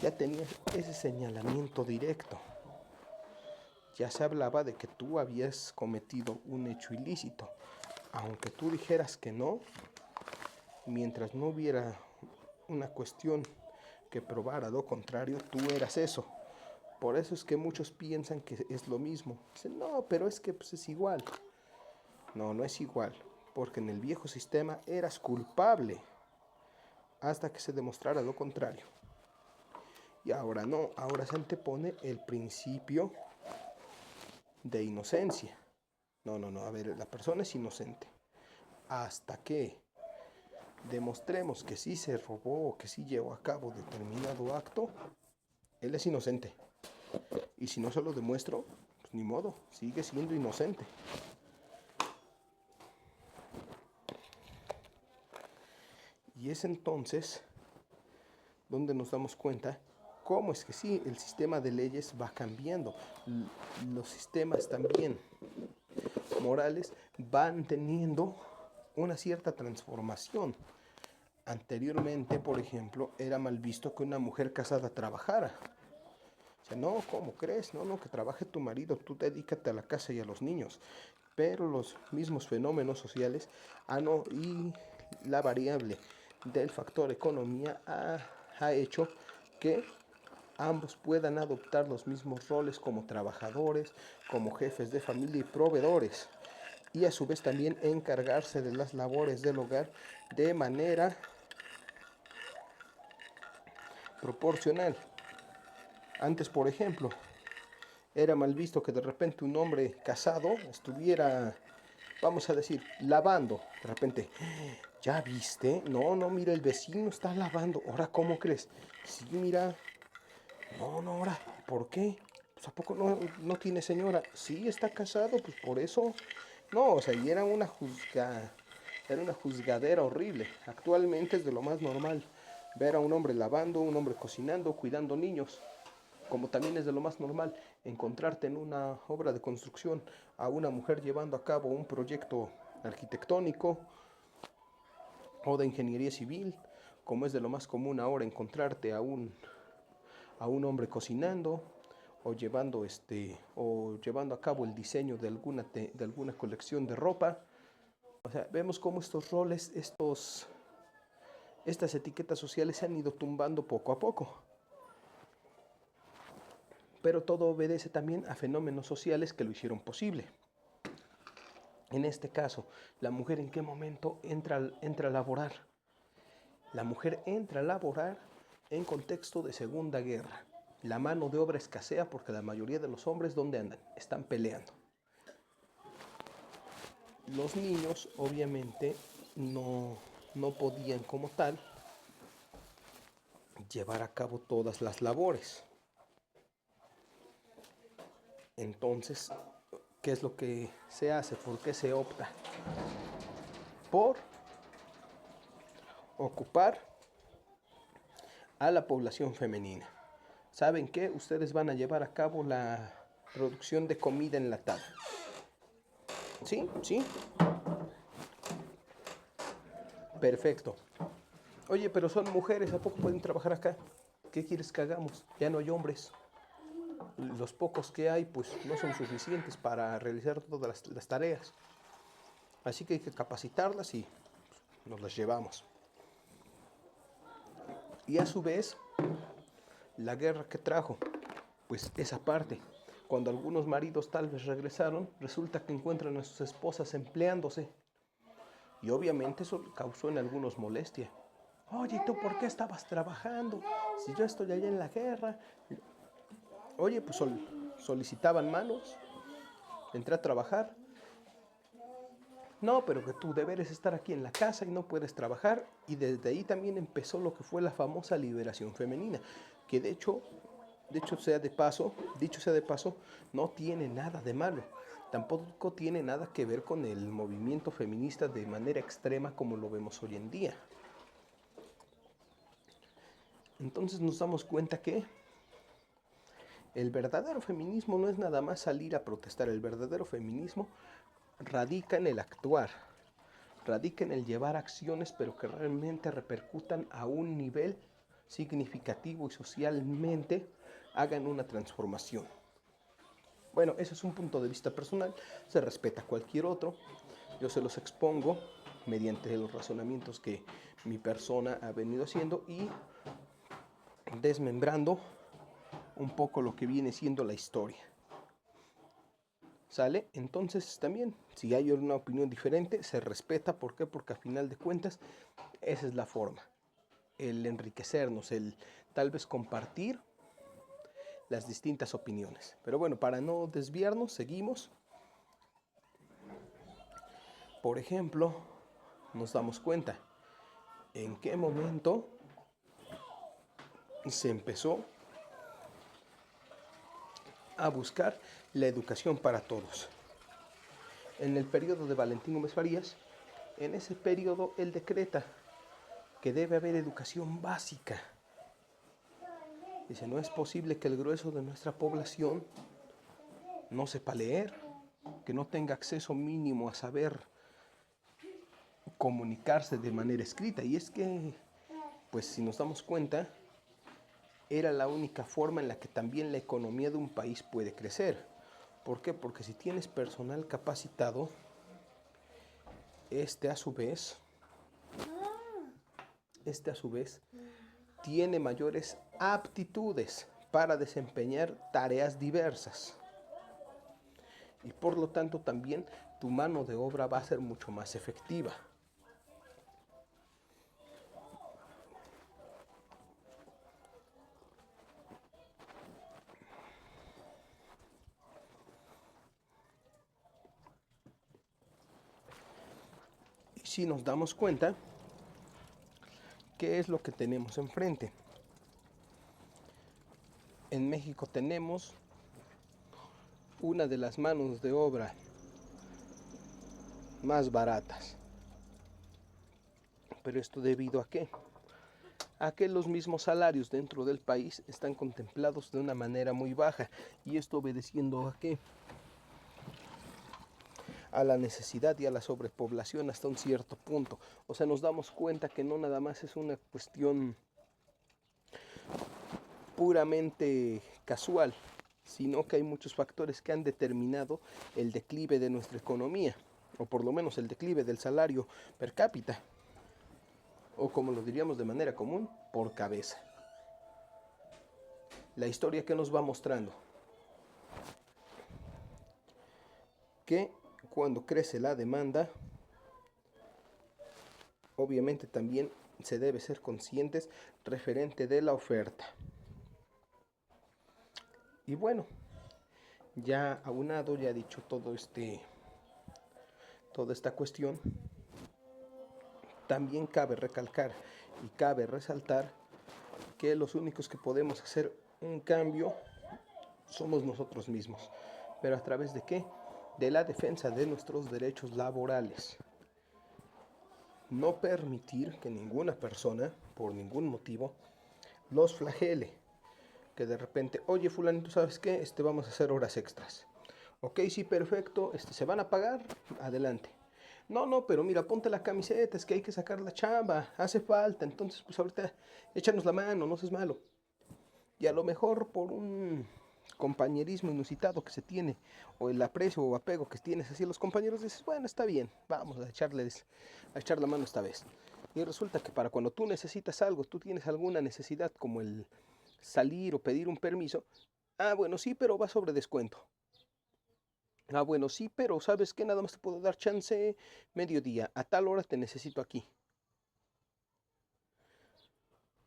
Ya tenías ese señalamiento directo. Ya se hablaba de que tú habías cometido un hecho ilícito. Aunque tú dijeras que no, mientras no hubiera una cuestión que probara lo contrario, tú eras eso. Por eso es que muchos piensan que es lo mismo. Dicen, no, pero es que pues, es igual. No es igual. Porque en el viejo sistema eras culpable hasta que se demostrara lo contrario. Y ahora no, ahora se antepone el principio de inocencia. No, a ver, la persona es inocente. Hasta que demostremos que sí se robó o que sí llevó a cabo determinado acto, él es inocente. Y si no se lo demuestro, pues ni modo, sigue siendo inocente. Y es entonces donde nos damos cuenta cómo es que sí, el sistema de leyes va cambiando. Los sistemas también morales van teniendo una cierta transformación. Anteriormente, por ejemplo, era mal visto que una mujer casada trabajara. O sea, no, ¿cómo crees? No, que trabaje tu marido, tú dedícate a la casa y a los niños. Pero los mismos fenómenos sociales y la variable del factor economía ha hecho que ambos puedan adoptar los mismos roles como trabajadores, como jefes de familia y proveedores, y a su vez también encargarse de las labores del hogar de manera proporcional. Antes, por ejemplo, era mal visto que de repente un hombre casado estuviera, vamos a decir, lavando. De repente, ¿ya viste? No, mira, el vecino está lavando. Ahora, ¿cómo crees? Sí, mira. No, ahora, ¿por qué? Pues, ¿a poco no tiene señora? Sí, está casado, pues por eso. No, o sea, y era una juzgadera horrible. Actualmente es de lo más normal ver a un hombre lavando, un hombre cocinando, cuidando niños. Como también es de lo más normal encontrarte en una obra de construcción a una mujer llevando a cabo un proyecto arquitectónico o de ingeniería civil, como es de lo más común ahora encontrarte a un hombre cocinando o llevando a cabo el diseño de alguna colección de ropa. O sea, vemos cómo estos roles, estas etiquetas sociales se han ido tumbando poco a poco. Pero todo obedece también a fenómenos sociales que lo hicieron posible. En este caso, la mujer, ¿en qué momento entra a laborar? La mujer entra a laborar en contexto de Segunda Guerra. La mano de obra escasea porque la mayoría de los hombres, ¿dónde andan? Están peleando. Los niños, obviamente, no podían como tal llevar a cabo todas las labores. Entonces, ¿qué es lo que se hace? ¿Por qué se opta? Por ocupar a la población femenina. ¿Saben qué? Ustedes van a llevar a cabo la producción de comida enlatada. ¿Sí? Perfecto. Oye, pero son mujeres, ¿a poco pueden trabajar acá? ¿Qué quieres que hagamos? Ya no hay hombres. Los pocos que hay, pues no son suficientes para realizar todas las tareas. Así que hay que capacitarlas y nos las llevamos. Y a su vez, la guerra que trajo, pues esa parte. Cuando algunos maridos tal vez regresaron, resulta que encuentran a sus esposas empleándose. Y obviamente eso causó en algunos molestia. Oye, ¿tú por qué estabas trabajando? Si yo estoy allá en la guerra. Oye, pues solicitaban manos. Entré a trabajar. No, pero que tu deber es estar aquí en la casa y no puedes trabajar. Y desde ahí también empezó lo que fue la famosa liberación femenina. Que dicho sea de paso, no tiene nada de malo. Tampoco tiene nada que ver con el movimiento feminista de manera extrema como lo vemos hoy en día. Entonces nos damos cuenta que el verdadero feminismo no es nada más salir a protestar. El verdadero feminismo radica en el actuar, radica en el llevar acciones, pero que realmente repercutan a un nivel significativo y socialmente hagan una transformación. Bueno, ese es un punto de vista personal, se respeta cualquier otro. Yo se los expongo mediante los razonamientos que mi persona ha venido haciendo y desmembrando un poco lo que viene siendo la historia. ¿Sale? Entonces también, si hay una opinión diferente, se respeta. ¿Por qué? Porque a final de cuentas, esa es la forma. El enriquecernos, el tal vez compartir las distintas opiniones. Pero bueno, para no desviarnos, seguimos. Por ejemplo, nos damos cuenta en qué momento se empezó a buscar la educación para todos. En el periodo de Valentín Gómez Farías, en ese periodo él decreta que debe haber educación básica. Dice, no es posible que el grueso de nuestra población no sepa leer, que no tenga acceso mínimo a saber comunicarse de manera escrita. Y es que, pues si nos damos cuenta, era la única forma en la que también la economía de un país puede crecer. ¿Por qué? Porque si tienes personal capacitado, este a su vez tiene mayores aptitudes para desempeñar tareas diversas. Y por lo tanto también tu mano de obra va a ser mucho más efectiva. Y si nos damos cuenta, ¿qué es lo que tenemos enfrente? En México tenemos una de las manos de obra más baratas. ¿Pero esto debido a qué? A que los mismos salarios dentro del país están contemplados de una manera muy baja. ¿Y esto obedeciendo a qué? A la necesidad y a la sobrepoblación hasta un cierto punto. O sea, nos damos cuenta que no nada más es una cuestión puramente casual, sino que hay muchos factores que han determinado el declive de nuestra economía, o por lo menos el declive del salario per cápita, o como lo diríamos de manera común, por cabeza. La historia que nos va mostrando que cuando crece la demanda, obviamente también se debe ser conscientes referente de la oferta. Y bueno, ya aunado, ya dicho toda esta cuestión, también cabe recalcar y cabe resaltar que los únicos que podemos hacer un cambio somos nosotros mismos. ¿Pero a través de qué? De la defensa de nuestros derechos laborales. No permitir que ninguna persona, por ningún motivo, los flagele. Que de repente, oye fulanito, ¿sabes qué? Vamos a hacer horas extras. Ok, sí, perfecto, ¿se van a pagar? Adelante. No, pero mira, ponte la camiseta, es que hay que sacar la chamba, hace falta, entonces pues ahorita échanos la mano, no seas malo. Y a lo mejor por un compañerismo inusitado que se tiene, o el aprecio o apego que tienes hacia los compañeros, dices, bueno, está bien, vamos a echar la mano esta vez. Y resulta que para cuando tú necesitas algo, tú tienes alguna necesidad como el salir o pedir un permiso, ah, bueno, sí, pero va sobre descuento. Ah, bueno, sí, pero ¿sabes qué? Nada más te puedo dar chance mediodía. A tal hora te necesito aquí.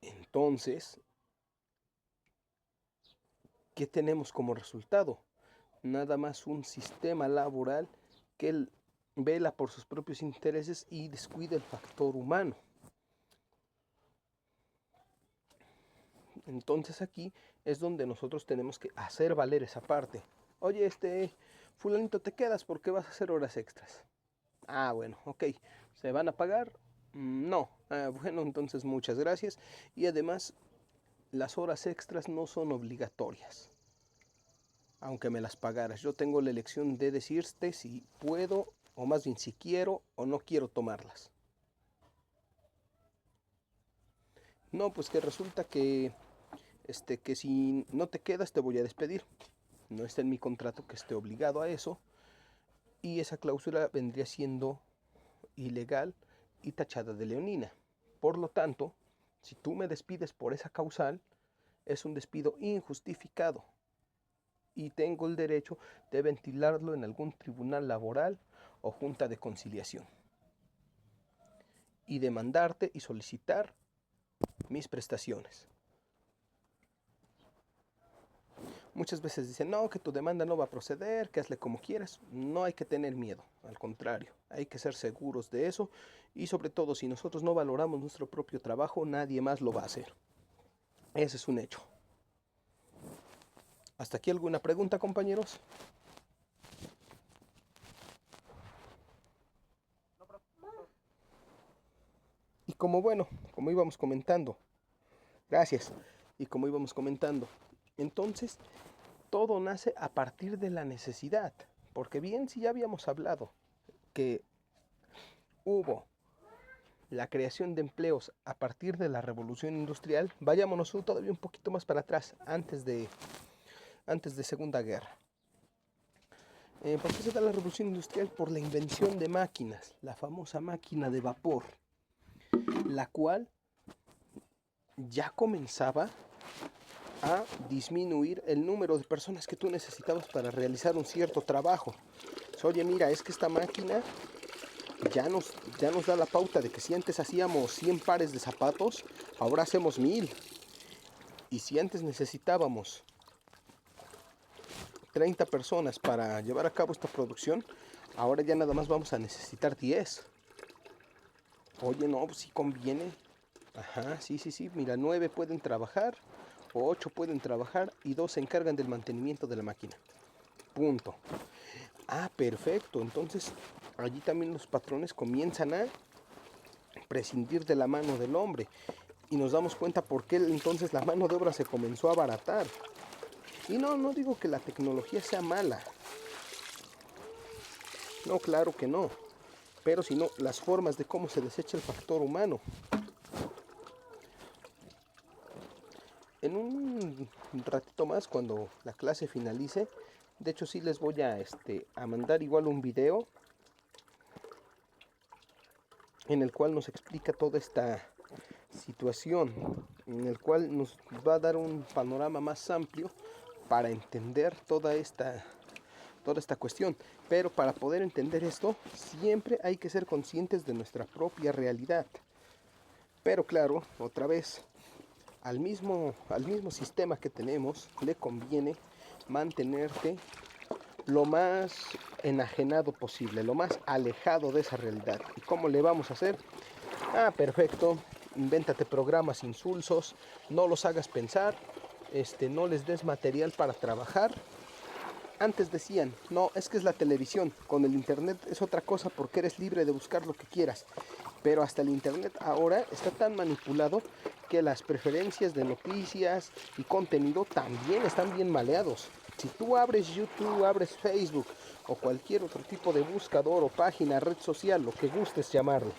Entonces, ¿qué tenemos como resultado? Nada más un sistema laboral que vela por sus propios intereses y descuida el factor humano. Entonces aquí es donde nosotros tenemos que hacer valer esa parte. Oye, fulanito, te quedas porque vas a hacer horas extras. Ah, bueno, ok. ¿Se van a pagar? No. Ah, bueno, entonces muchas gracias. Y además, las horas extras no son obligatorias. Aunque me las pagaras, yo tengo la elección de decirte si puedo, o más bien si quiero o no quiero tomarlas. No, pues que resulta que si no te quedas te voy a despedir. No está en mi contrato que esté obligado a eso, y esa cláusula vendría siendo ilegal y tachada de leonina. Por lo tanto, si tú me despides por esa causal, es un despido injustificado y tengo el derecho de ventilarlo en algún tribunal laboral o junta de conciliación y demandarte y solicitar mis prestaciones. Muchas veces dicen, no, que tu demanda no va a proceder, que hazle como quieras. No hay que tener miedo, al contrario, hay que ser seguros de eso, y sobre todo si nosotros no valoramos nuestro propio trabajo, nadie más lo va a hacer. Ese es un hecho. ¿Hasta aquí alguna pregunta, compañeros? Y como íbamos comentando, gracias, y como íbamos comentando, entonces todo nace a partir de la necesidad, porque bien si ya habíamos hablado que hubo la creación de empleos a partir de la revolución industrial, vayámonos todavía un poquito más para atrás, antes de Segunda Guerra. ¿Por qué se da la revolución industrial? Por la invención de máquinas, la famosa máquina de vapor, la cual ya comenzaba a disminuir el número de personas que tú necesitabas para realizar un cierto trabajo. Oye, mira, es que esta máquina ya nos da la pauta de que si antes hacíamos 100 pares de zapatos, ahora hacemos 1000. Y si antes necesitábamos 30 personas para llevar a cabo esta producción, ahora ya nada más vamos a necesitar 10. Oye, no, pues sí conviene. Ajá, sí, sí, sí. Mira, 9 pueden trabajar, o 8 pueden trabajar, y 2 se encargan del mantenimiento de la máquina. Punto. Ah, perfecto. Entonces, allí también los patrones comienzan a prescindir de la mano del hombre. Y nos damos cuenta por qué entonces la mano de obra se comenzó a abaratar. Y no digo que la tecnología sea mala. No, claro que no. Pero sino las formas de cómo se desecha el factor humano. En un ratito más, cuando la clase finalice, de hecho sí les voy a mandar igual un video en el cual nos explica toda esta situación, en el cual nos va a dar un panorama más amplio para entender toda esta cuestión. Pero para poder entender esto, siempre hay que ser conscientes de nuestra propia realidad. Pero claro, otra vez, al mismo sistema que tenemos, le conviene mantenerte lo más enajenado posible, lo más alejado de esa realidad. ¿Y cómo le vamos a hacer? Ah, perfecto. Invéntate programas insulsos, no los hagas pensar, no les des material para trabajar. Antes decían, no, es que es la televisión, con el internet es otra cosa porque eres libre de buscar lo que quieras. Pero hasta el internet ahora está tan manipulado que las preferencias de noticias y contenido también están bien maleados. Si tú abres YouTube, abres Facebook o cualquier otro tipo de buscador o página, red social, lo que gustes llamarlo,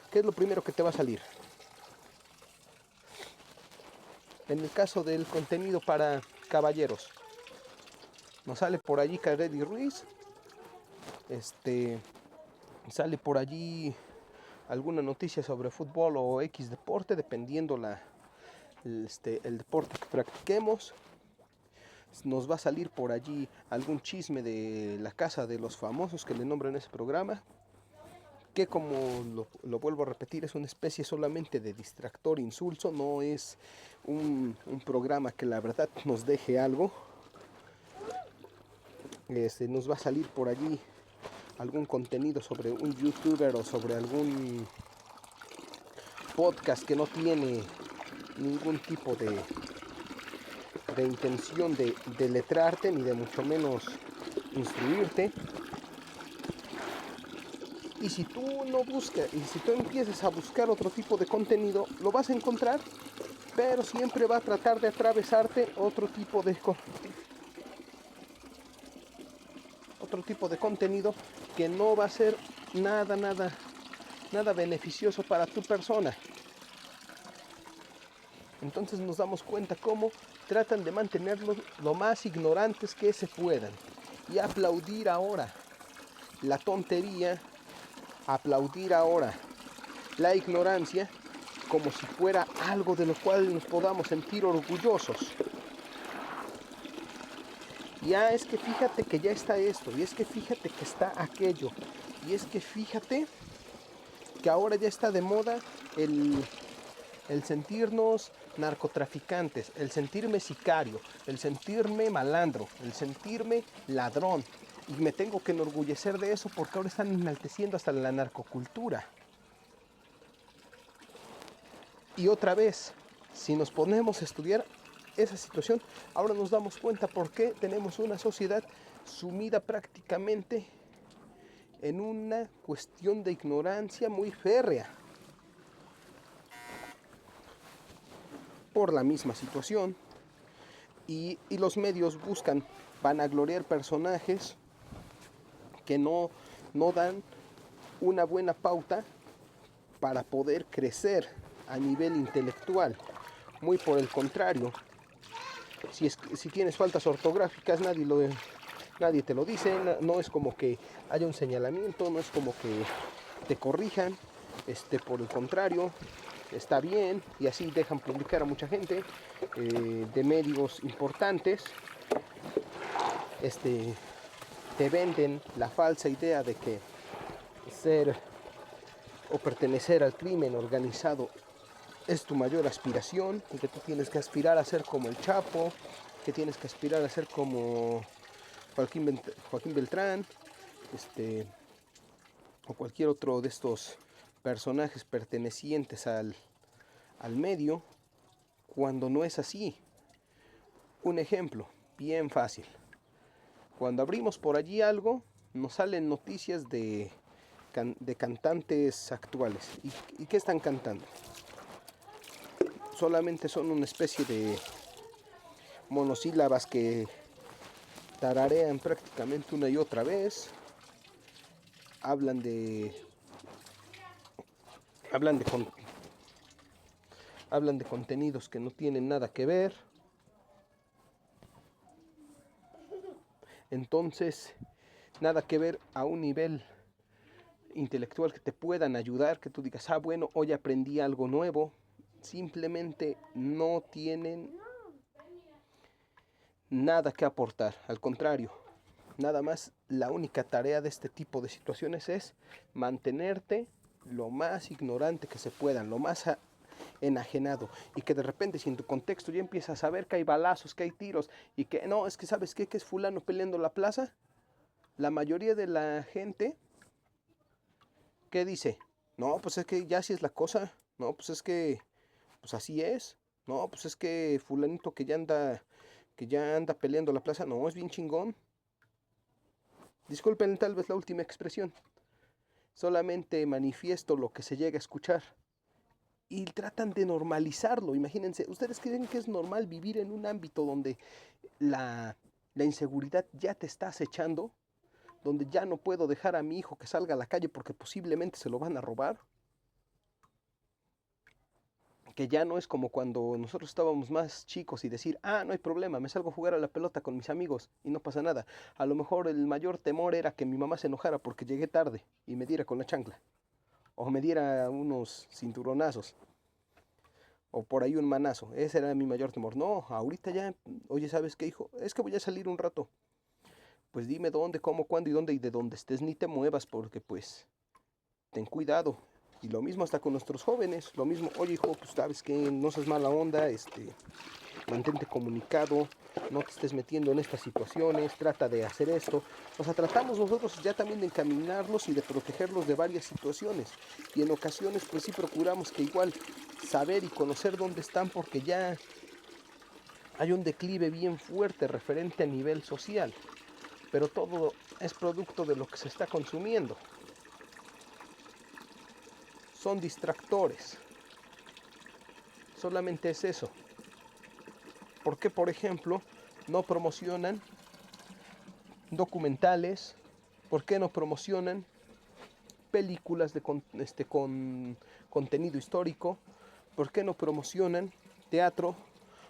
¿qué es lo primero que te va a salir? En el caso del contenido para caballeros, nos sale por allí Kareli Ruiz, sale por allí alguna noticia sobre fútbol o X deporte, dependiendo el deporte que practiquemos. Nos va a salir por allí algún chisme de la casa de los famosos que le nombran ese programa, que como lo vuelvo a repetir, es una especie solamente de distractor insulso, no es un programa que la verdad nos deje algo. Nos va a salir por allí algún contenido sobre un youtuber o sobre algún podcast que no tiene ningún tipo de intención de letrarte ni de mucho menos instruirte. Y si tú no buscas, y si tú empiezas a buscar otro tipo de contenido, lo vas a encontrar, pero siempre va a tratar de atravesarte otro tipo de contenido que no va a ser nada beneficioso para tu persona. Entonces nos damos cuenta cómo tratan de mantenernos lo más ignorantes que se puedan y aplaudir ahora la tontería, aplaudir ahora la ignorancia como si fuera algo de lo cual nos podamos sentir orgullosos. Ya es que fíjate que ya está esto, y es que fíjate que está aquello, y es que fíjate que ahora ya está de moda el sentirnos narcotraficantes, el sentirme sicario, el sentirme malandro, el sentirme ladrón. Y me tengo que enorgullecer de eso porque ahora están enalteciendo hasta la narcocultura. Y otra vez, si nos ponemos a estudiar esa situación, ahora nos damos cuenta por qué tenemos una sociedad sumida prácticamente en una cuestión de ignorancia muy férrea. Por la misma situación, y los medios buscan vanagloriar personajes que no dan una buena pauta para poder crecer a nivel intelectual. Muy por el contrario, si tienes faltas ortográficas nadie te lo dice, no es como que haya un señalamiento, no es como que te corrijan, por el contrario, está bien, y así dejan publicar a mucha gente de medios importantes. Te venden la falsa idea de que ser o pertenecer al crimen organizado es tu mayor aspiración, y que tú tienes que aspirar a ser como el Chapo, que tienes que aspirar a ser como Joaquín Beltrán, o cualquier otro de estos personajes pertenecientes al medio, cuando no es así. Un ejemplo bien fácil: cuando abrimos por allí algo, nos salen noticias de cantantes actuales. ¿Y qué están cantando? Solamente son una especie de monosílabas que tararean prácticamente una y otra vez. Hablan de contenidos que no tienen nada que ver. Entonces, nada que ver a un nivel intelectual que te puedan ayudar, que tú digas, bueno, hoy aprendí algo nuevo. Simplemente no tienen nada que aportar. Al contrario, nada más, la única tarea de este tipo de situaciones es mantenerte lo más ignorante que se pueda, lo más enajenado, y que de repente, si en tu contexto ya empiezas a ver que hay balazos, que hay tiros, y que no, es que sabes qué, que es fulano peleando la plaza, la mayoría de la gente, ¿qué dice? No, pues es que ya así es la cosa, no, pues es que, pues así es, no, pues es que fulanito que ya anda peleando la plaza, no, es bien chingón. Disculpen tal vez la última expresión, solamente manifiesto lo que se llega a escuchar. Y tratan de normalizarlo. Imagínense, ¿ustedes creen que es normal vivir en un ámbito donde la inseguridad ya te está acechando? Donde ya no puedo dejar a mi hijo que salga a la calle porque posiblemente se lo van a robar. Que ya no es como cuando nosotros estábamos más chicos y decir, no hay problema, me salgo a jugar a la pelota con mis amigos y no pasa nada. A lo mejor el mayor temor era que mi mamá se enojara porque llegué tarde y me diera con la chancla. o me diera unos cinturonazos o por ahí un manazo. Ese era mi mayor temor. No, ahorita ya, oye, ¿sabes qué, hijo? Es que voy a salir un rato. Pues dime dónde, cómo, cuándo y dónde, y de donde estés ni te muevas, porque pues ten cuidado. Y lo mismo hasta con nuestros jóvenes, lo mismo, oye, hijo, pues sabes que no seas mala onda, mantente comunicado, no te estés metiendo en estas situaciones, trata de hacer esto. O sea, tratamos nosotros ya también de encaminarlos y de protegerlos de varias situaciones. Y en ocasiones pues sí procuramos que igual saber y conocer dónde están, porque ya hay un declive bien fuerte referente a nivel social. Pero todo es producto de lo que se está consumiendo. Son distractores. Solamente es eso. ¿Por qué, por ejemplo, no promocionan documentales? ¿Por qué no promocionan películas con contenido histórico? ¿Por qué no promocionan teatro?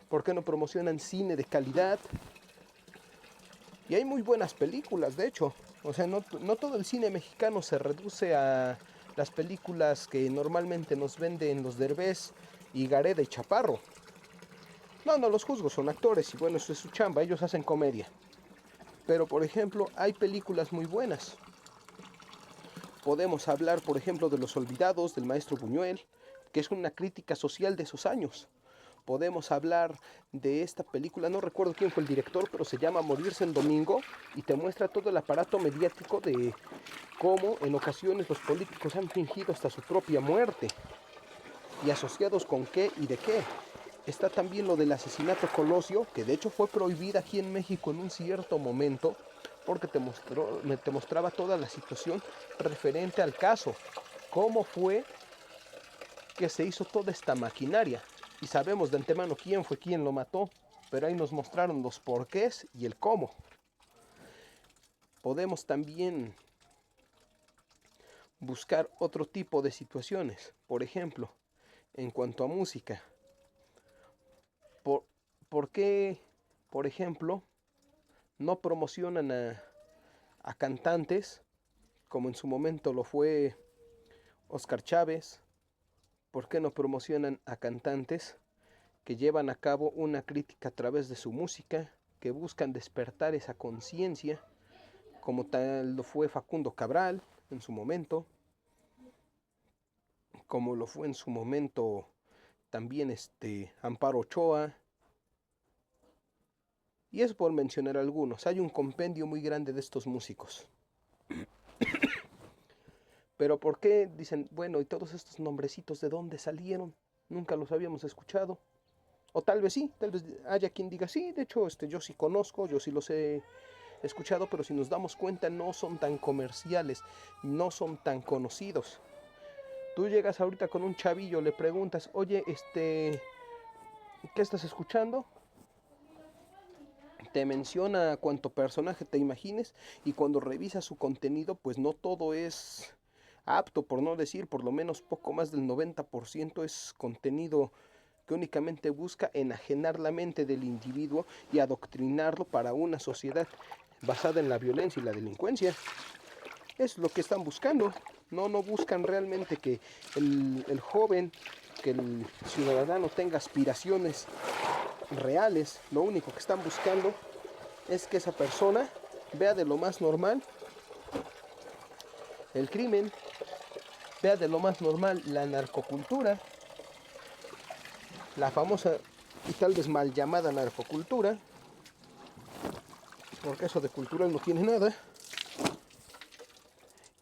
¿Por qué no promocionan cine de calidad? Y hay muy buenas películas, de hecho. O sea, no todo el cine mexicano se reduce a las películas que normalmente nos venden los Derbez y Gareda y Chaparro. No los juzgo, son actores y bueno, eso es su chamba, ellos hacen comedia. Pero por ejemplo, hay películas muy buenas. Podemos hablar, por ejemplo, de Los Olvidados, del maestro Buñuel, que es una crítica social de esos años. Podemos hablar de esta película, no recuerdo quién fue el director, pero se llama Morirse en Domingo y te muestra todo el aparato mediático de cómo en ocasiones los políticos han fingido hasta su propia muerte y asociados con qué y de qué. Está también lo del asesinato Colosio, que de hecho fue prohibida aquí en México en un cierto momento, porque te mostraba toda la situación referente al caso. Cómo fue que se hizo toda esta maquinaria. Y sabemos de antemano quién fue quien lo mató, pero ahí nos mostraron los porqués y el cómo. Podemos también buscar otro tipo de situaciones. Por ejemplo, en cuanto a música. ¿Por qué, por ejemplo, no promocionan a cantantes como en su momento lo fue Oscar Chávez? ¿Por qué no promocionan a cantantes que llevan a cabo una crítica a través de su música, que buscan despertar esa conciencia, como tal lo fue Facundo Cabral en su momento, como lo fue en su momento también Amparo Ochoa? Y es por mencionar algunos. Hay un compendio muy grande de estos músicos. Pero ¿por qué dicen, bueno, y todos estos nombrecitos de dónde salieron? Nunca los habíamos escuchado. O tal vez sí, tal vez haya quien diga, sí, de hecho yo sí conozco, yo sí los he escuchado, pero si nos damos cuenta no son tan comerciales, no son tan conocidos. Tú llegas ahorita con un chavillo, le preguntas, oye, ¿qué estás escuchando? Te menciona cuánto personaje te imagines y cuando revisas su contenido, pues no todo es apto, por no decir, por lo menos poco más del 90% es contenido que únicamente busca enajenar la mente del individuo y adoctrinarlo para una sociedad basada en la violencia y la delincuencia. Es lo que están buscando. No buscan realmente que el joven, que el ciudadano tenga aspiraciones reales. Lo único que están buscando es que esa persona vea de lo más normal el crimen, vea de lo más normal la narcocultura, la famosa y tal vez mal llamada narcocultura, porque eso de cultural no tiene nada.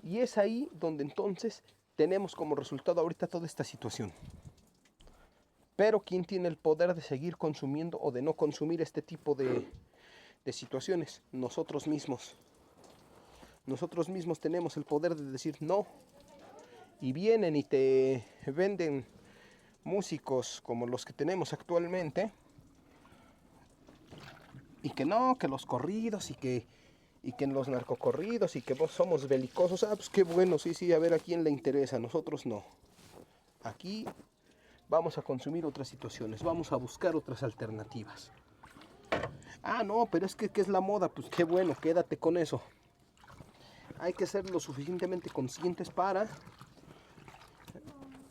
Y es ahí donde entonces tenemos como resultado ahorita toda esta situación. Pero ¿quién tiene el poder de seguir consumiendo o de no consumir este tipo de situaciones? Nosotros mismos. Nosotros mismos tenemos el poder de decir no. Y vienen y te venden músicos como los que tenemos actualmente. Y que no, que los corridos y que en los narcocorridos y que vos somos belicosos. Ah, pues qué bueno, sí, a ver a quién le interesa. Nosotros no. Aquí vamos a consumir otras situaciones, vamos a buscar otras alternativas. Ah, no, pero es que ¿qué es la moda? Pues qué bueno, quédate con eso. Hay que ser lo suficientemente conscientes para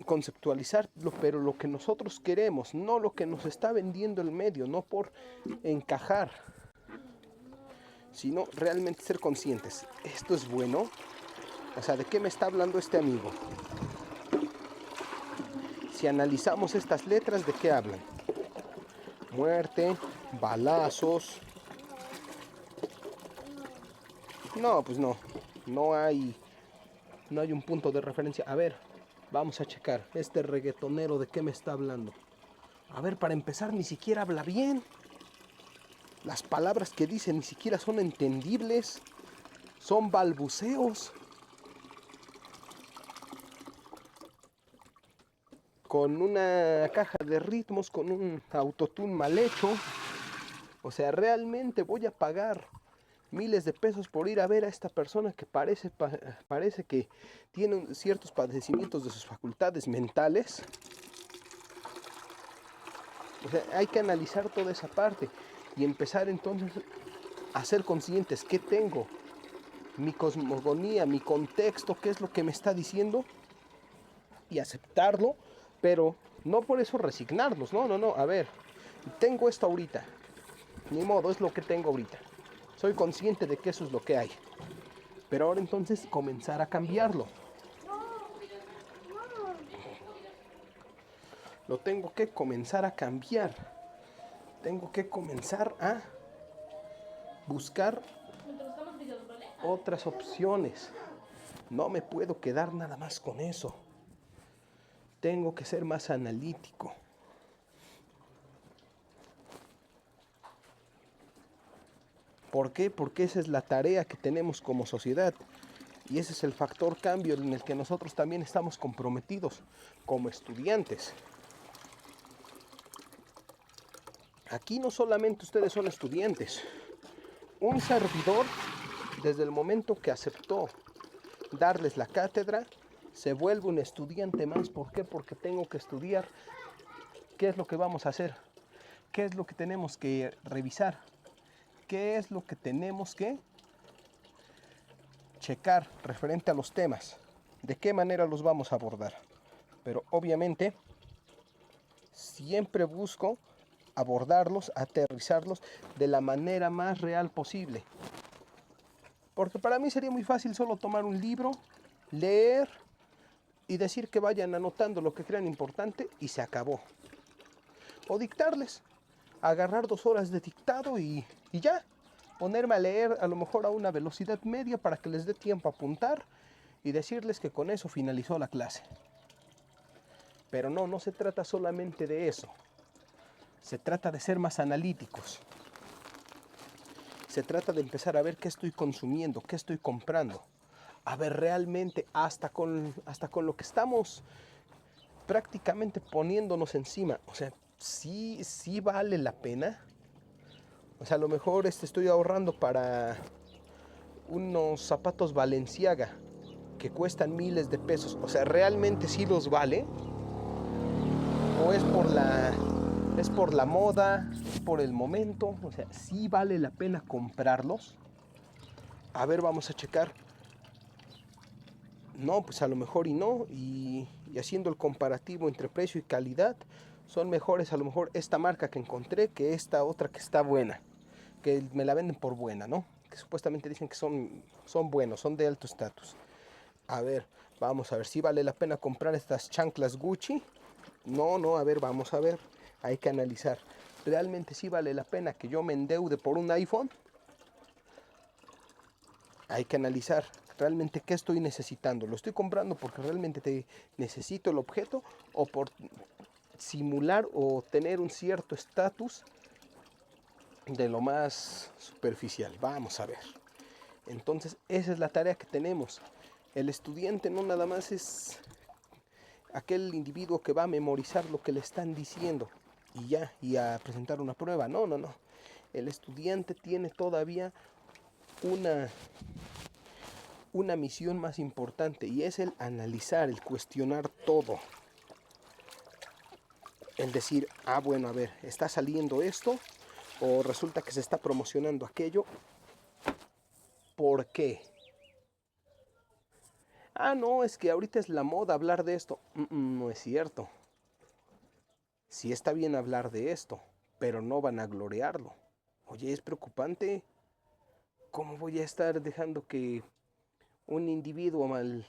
conceptualizarlo, pero lo que nosotros queremos, no lo que nos está vendiendo el medio, no por encajar, sino realmente ser conscientes. Esto es bueno. O sea, ¿de qué me está hablando este amigo? Si analizamos estas letras, ¿de qué hablan? Muerte, balazos. No, pues no. No hay un punto de referencia. A ver, vamos a checar. Este reggaetonero, ¿de qué me está hablando? A ver, para empezar, ni siquiera habla bien. Las palabras que dice ni siquiera son entendibles. Son balbuceos. Con una caja de ritmos, con un autotune mal hecho. O sea, realmente voy a pagar miles de pesos por ir a ver a esta persona que parece que tiene ciertos padecimientos de sus facultades mentales. O sea, hay que analizar toda esa parte y empezar entonces a ser conscientes qué tengo, mi cosmogonía, mi contexto, qué es lo que me está diciendo y aceptarlo, pero no por eso resignarnos, no, a ver, tengo esto ahorita, ni modo, es lo que tengo ahorita, soy consciente de que eso es lo que hay, pero ahora entonces comenzar a cambiarlo, lo tengo que comenzar a cambiar, tengo que comenzar a buscar otras opciones, no me puedo quedar nada más con eso. Tengo que ser más analítico. ¿Por qué? Porque esa es la tarea que tenemos como sociedad. Y ese es el factor cambio en el que nosotros también estamos comprometidos como estudiantes. Aquí no solamente ustedes son estudiantes. Un servidor, desde el momento que aceptó darles la cátedra, se vuelve un estudiante más. ¿Por qué? Porque tengo que estudiar. ¿Qué es lo que vamos a hacer? ¿Qué es lo que tenemos que revisar? ¿Qué es lo que tenemos que checar referente a los temas? ¿De qué manera los vamos a abordar? Pero obviamente siempre busco abordarlos, aterrizarlos de la manera más real posible. Porque para mí sería muy fácil solo tomar un libro, leer y decir que vayan anotando lo que crean importante y se acabó. O dictarles, agarrar 2 horas de dictado y ya. Ponerme a leer a lo mejor a una velocidad media para que les dé tiempo a apuntar y decirles que con eso finalizó la clase. Pero no se trata solamente de eso. Se trata de ser más analíticos. Se trata de empezar a ver qué estoy consumiendo, qué estoy comprando. A ver realmente hasta con lo que estamos prácticamente poniéndonos encima. O sea, sí vale la pena. O sea, a lo mejor estoy ahorrando para unos zapatos Balenciaga que cuestan miles de pesos. O sea, ¿realmente sí los vale? ¿O es por la moda, es por el momento? O sea, ¿sí vale la pena comprarlos? A ver, vamos a checar. No, pues a lo mejor y no. Y haciendo el comparativo entre precio y calidad, son mejores a lo mejor esta marca que encontré que esta otra que está buena, que me la venden por buena, ¿no? Que supuestamente dicen que son buenos, son de alto estatus. A ver, vamos a ver si vale la pena comprar estas chanclas Gucci. No, a ver, vamos a ver. Hay que analizar. ¿Realmente sí vale la pena que yo me endeude por un iPhone? Hay que analizar realmente qué estoy necesitando. ¿Lo estoy comprando porque realmente necesito el objeto o por simular o tener un cierto estatus de lo más superficial? Vamos a ver. Entonces, esa es la tarea que tenemos. El estudiante no nada más es aquel individuo que va a memorizar lo que le están diciendo y ya, y a presentar una prueba. No. El estudiante tiene todavía una misión más importante y es el analizar, el cuestionar todo. El decir, bueno, a ver, está saliendo esto o resulta que se está promocionando aquello. ¿Por qué? Ah, no, es que ahorita es la moda hablar de esto. No es cierto. Sí está bien hablar de esto, pero no van a gloriarlo. Oye, es preocupante. ¿Cómo voy a estar dejando que un individuo mal,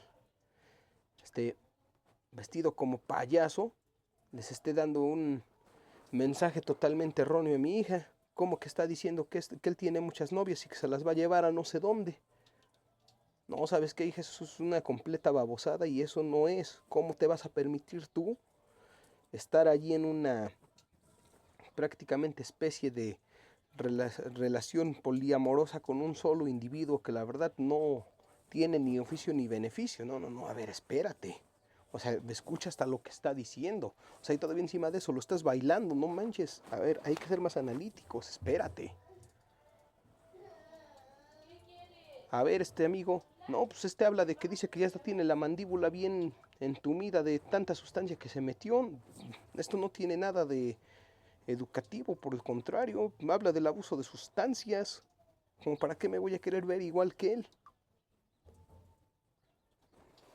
este, vestido como payaso, les esté dando un mensaje totalmente erróneo a mi hija? ¿Cómo que está diciendo que él tiene muchas novias y que se las va a llevar a no sé dónde? No, ¿sabes qué, hija? Eso es una completa babosada y eso no es. ¿Cómo te vas a permitir tú estar allí en una prácticamente especie de relación poliamorosa con un solo individuo que la verdad no tiene ni oficio ni beneficio? No, no, no, a ver, espérate. O sea, me escucha hasta lo que está diciendo. O sea, y todavía encima de eso lo estás bailando, no manches. A ver, hay que ser más analíticos, espérate. A ver, este amigo, no, pues este habla de que dice que ya hasta tiene la mandíbula bien entumida de tanta sustancia que se metió. Esto no tiene nada de educativo, por el contrario, habla del abuso de sustancias. Como para qué me voy a querer ver igual que él.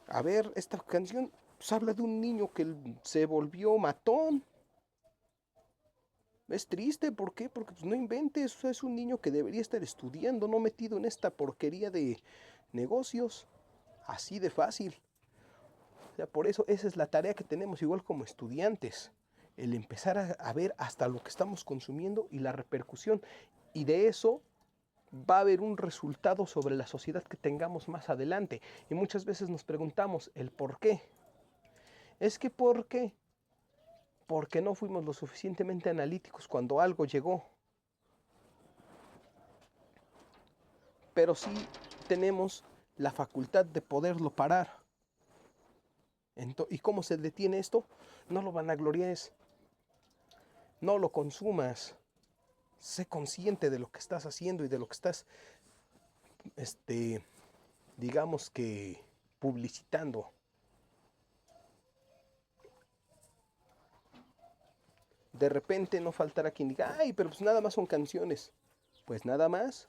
A ver, esta canción pues, habla de un niño que se volvió matón. Es triste, ¿por qué? Porque pues, no inventes, es un niño que debería estar estudiando, no metido en esta porquería de negocios. Así de fácil. O sea, por eso esa es la tarea que tenemos igual como estudiantes. El empezar a ver hasta lo que estamos consumiendo y la repercusión. Y de eso va a haber un resultado sobre la sociedad que tengamos más adelante. Y muchas veces nos preguntamos el por qué. Es que ¿por qué? Porque no fuimos lo suficientemente analíticos cuando algo llegó. Pero sí tenemos la facultad de poderlo parar. ¿Y cómo se detiene esto? No lo vanaglories, no lo consumas. Sé consciente de lo que estás haciendo y de lo que estás, digamos que, publicitando. De repente no faltará quien diga, ay, pero pues nada más son canciones. Pues nada más.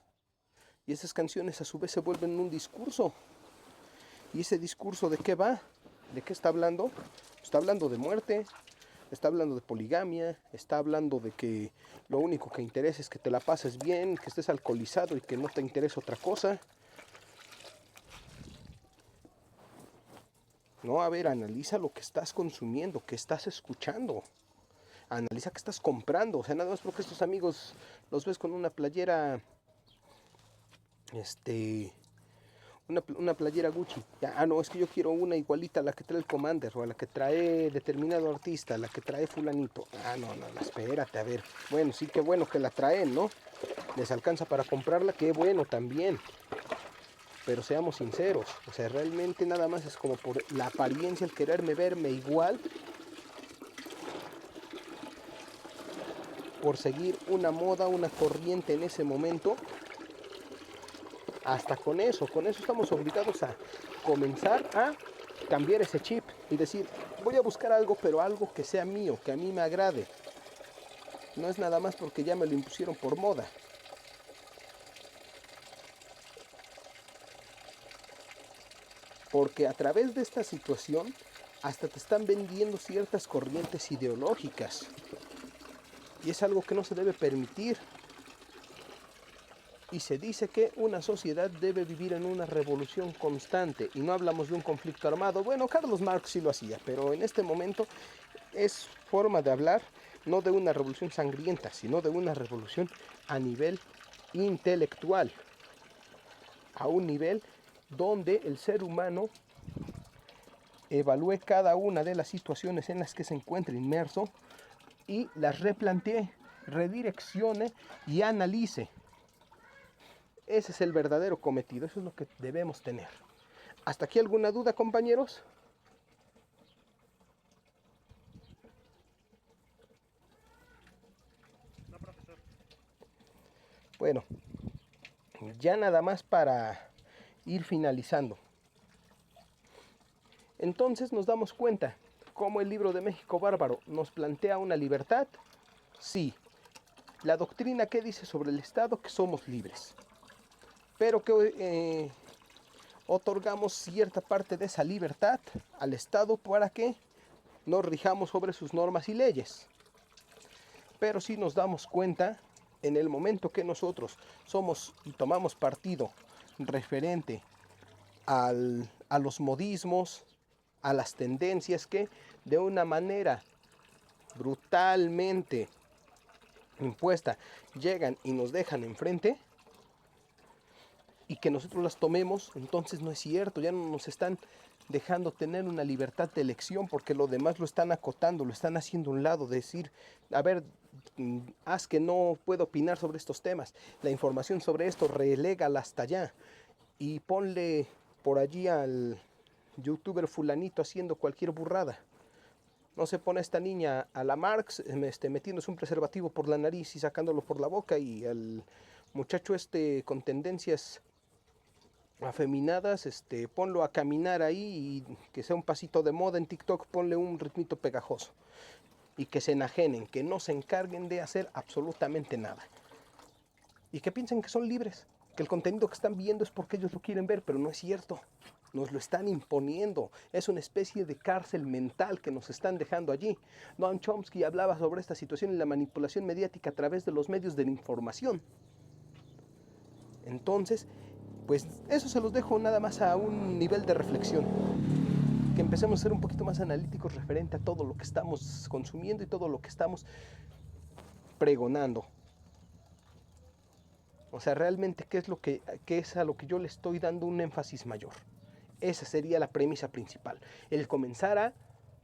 Y esas canciones a su vez se vuelven un discurso. ¿Y ese discurso de qué va? ¿De qué está hablando? Está hablando de muerte, está hablando de poligamia, está hablando de que lo único que interesa es que te la pases bien, que estés alcoholizado y que no te interesa otra cosa. No, a ver, analiza lo que estás consumiendo, que estás escuchando. Analiza qué estás comprando. O sea, nada más porque estos amigos los ves con una playera, una playera Gucci. No, es que yo quiero una igualita a la que trae el Commander o a la que trae determinado artista, a la que trae fulanito. No, no, no, espérate, a ver. Bueno, sí, qué bueno que la traen, ¿no? Les alcanza para comprarla, qué bueno también. Pero seamos sinceros, o sea, realmente nada más es como por la apariencia, el quererme verme igual, por seguir una moda, una corriente en ese momento. Hasta con eso estamos obligados a comenzar a cambiar ese chip y decir, voy a buscar algo, pero algo que sea mío, que a mí me agrade. No es nada más porque ya me lo impusieron por moda. Porque a través de esta situación hasta te están vendiendo ciertas corrientes ideológicas. Y es algo que no se debe permitir. Y se dice que una sociedad debe vivir en una revolución constante. Y no hablamos de un conflicto armado. Bueno, Carlos Marx sí lo hacía, pero en este momento es forma de hablar no de una revolución sangrienta, sino de una revolución a nivel intelectual. A un nivel donde el ser humano evalúe cada una de las situaciones en las que se encuentra inmerso y las replantee, redireccione y analice. Ese es el verdadero cometido, eso es lo que debemos tener. ¿Hasta aquí alguna duda, compañeros? No, profesor. Bueno, ya nada más para ir finalizando. Entonces nos damos cuenta cómo el libro de México Bárbaro nos plantea una libertad. Sí, la doctrina que dice sobre el Estado que somos libres, pero que otorgamos cierta parte de esa libertad al Estado para que nos rijamos sobre sus normas y leyes. Pero si nos damos cuenta, en el momento que nosotros somos y tomamos partido referente a los modismos, a las tendencias que de una manera brutalmente impuesta llegan y nos dejan enfrente, y que nosotros las tomemos, entonces no es cierto, ya no nos están dejando tener una libertad de elección, porque lo demás lo están acotando, lo están haciendo a un lado, decir, a ver, haz que no puedo opinar sobre estos temas, la información sobre esto relégala hasta allá, y ponle por allí al youtuber fulanito haciendo cualquier burrada. No se pone esta niña a la Marx metiéndose un preservativo por la nariz y sacándolo por la boca, y al muchacho con tendencias afeminadas, ponlo a caminar ahí y que sea un pasito de moda en TikTok, ponle un ritmito pegajoso y que se enajenen, que no se encarguen de hacer absolutamente nada y que piensen que son libres, que el contenido que están viendo es porque ellos lo quieren ver, pero no es cierto. Nos lo están imponiendo, es una especie de cárcel mental que nos están dejando allí. Noam Chomsky hablaba sobre esta situación y la manipulación mediática a través de los medios de la información. Entonces, pues eso se los dejo nada más a un nivel de reflexión. Que empecemos a ser un poquito más analíticos referente a todo lo que estamos consumiendo y todo lo que estamos pregonando. O sea, realmente qué es a lo que yo le estoy dando un énfasis mayor. Esa sería la premisa principal. El comenzar a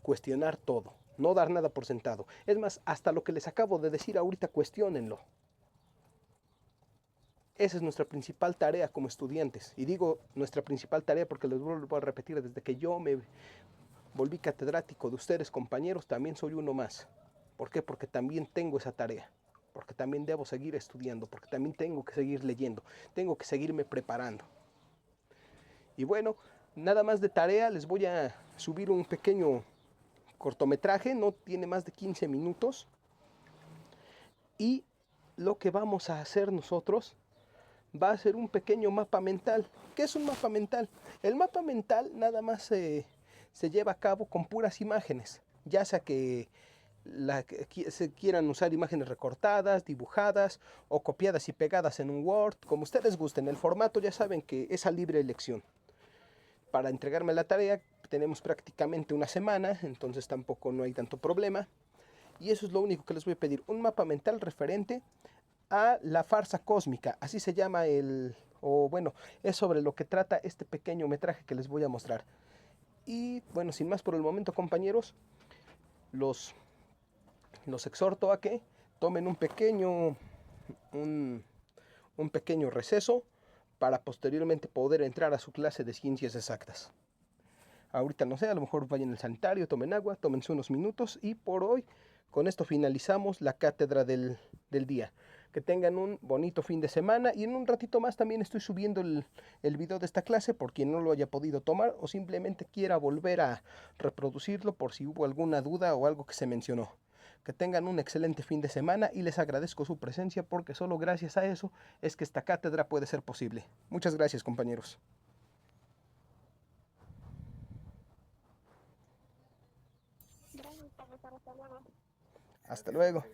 cuestionar todo, no dar nada por sentado. Es más, hasta lo que les acabo de decir ahorita, cuestiónenlo. Esa es nuestra principal tarea como estudiantes. Y digo nuestra principal tarea porque les vuelvo a repetir, desde que yo me volví catedrático de ustedes, compañeros, también soy uno más. ¿Por qué? Porque también tengo esa tarea. Porque también debo seguir estudiando. Porque también tengo que seguir leyendo. Tengo que seguirme preparando. Y bueno, nada más de tarea, les voy a subir un pequeño cortometraje. No tiene más de 15 minutos. Y lo que vamos a hacer nosotros va a ser un pequeño mapa mental. ¿Qué es un mapa mental? El mapa mental nada más se lleva a cabo con puras imágenes, ya sea que se quieran usar imágenes recortadas, dibujadas o copiadas y pegadas en un Word, como ustedes gusten. El formato ya saben que es a libre elección. Para entregarme la tarea tenemos prácticamente una semana, entonces tampoco no hay tanto problema. Y eso es lo único que les voy a pedir, un mapa mental referente a la farsa cósmica, así se llama o bueno, es sobre lo que trata este pequeño metraje que les voy a mostrar. Y bueno, sin más por el momento, compañeros, los, los exhorto a que tomen un, un pequeño receso para posteriormente poder entrar a su clase de ciencias exactas. Ahorita no sé, a lo mejor vayan al sanitario, tomen agua, tómense unos minutos y por hoy con esto finalizamos la cátedra del día. Que tengan un bonito fin de semana y en un ratito más también estoy subiendo el video de esta clase por quien no lo haya podido tomar o simplemente quiera volver a reproducirlo por si hubo alguna duda o algo que se mencionó. Que tengan un excelente fin de semana y les agradezco su presencia porque solo gracias a eso es que esta cátedra puede ser posible. Muchas gracias, compañeros. Gracias, profesor. Hasta luego. Hasta luego.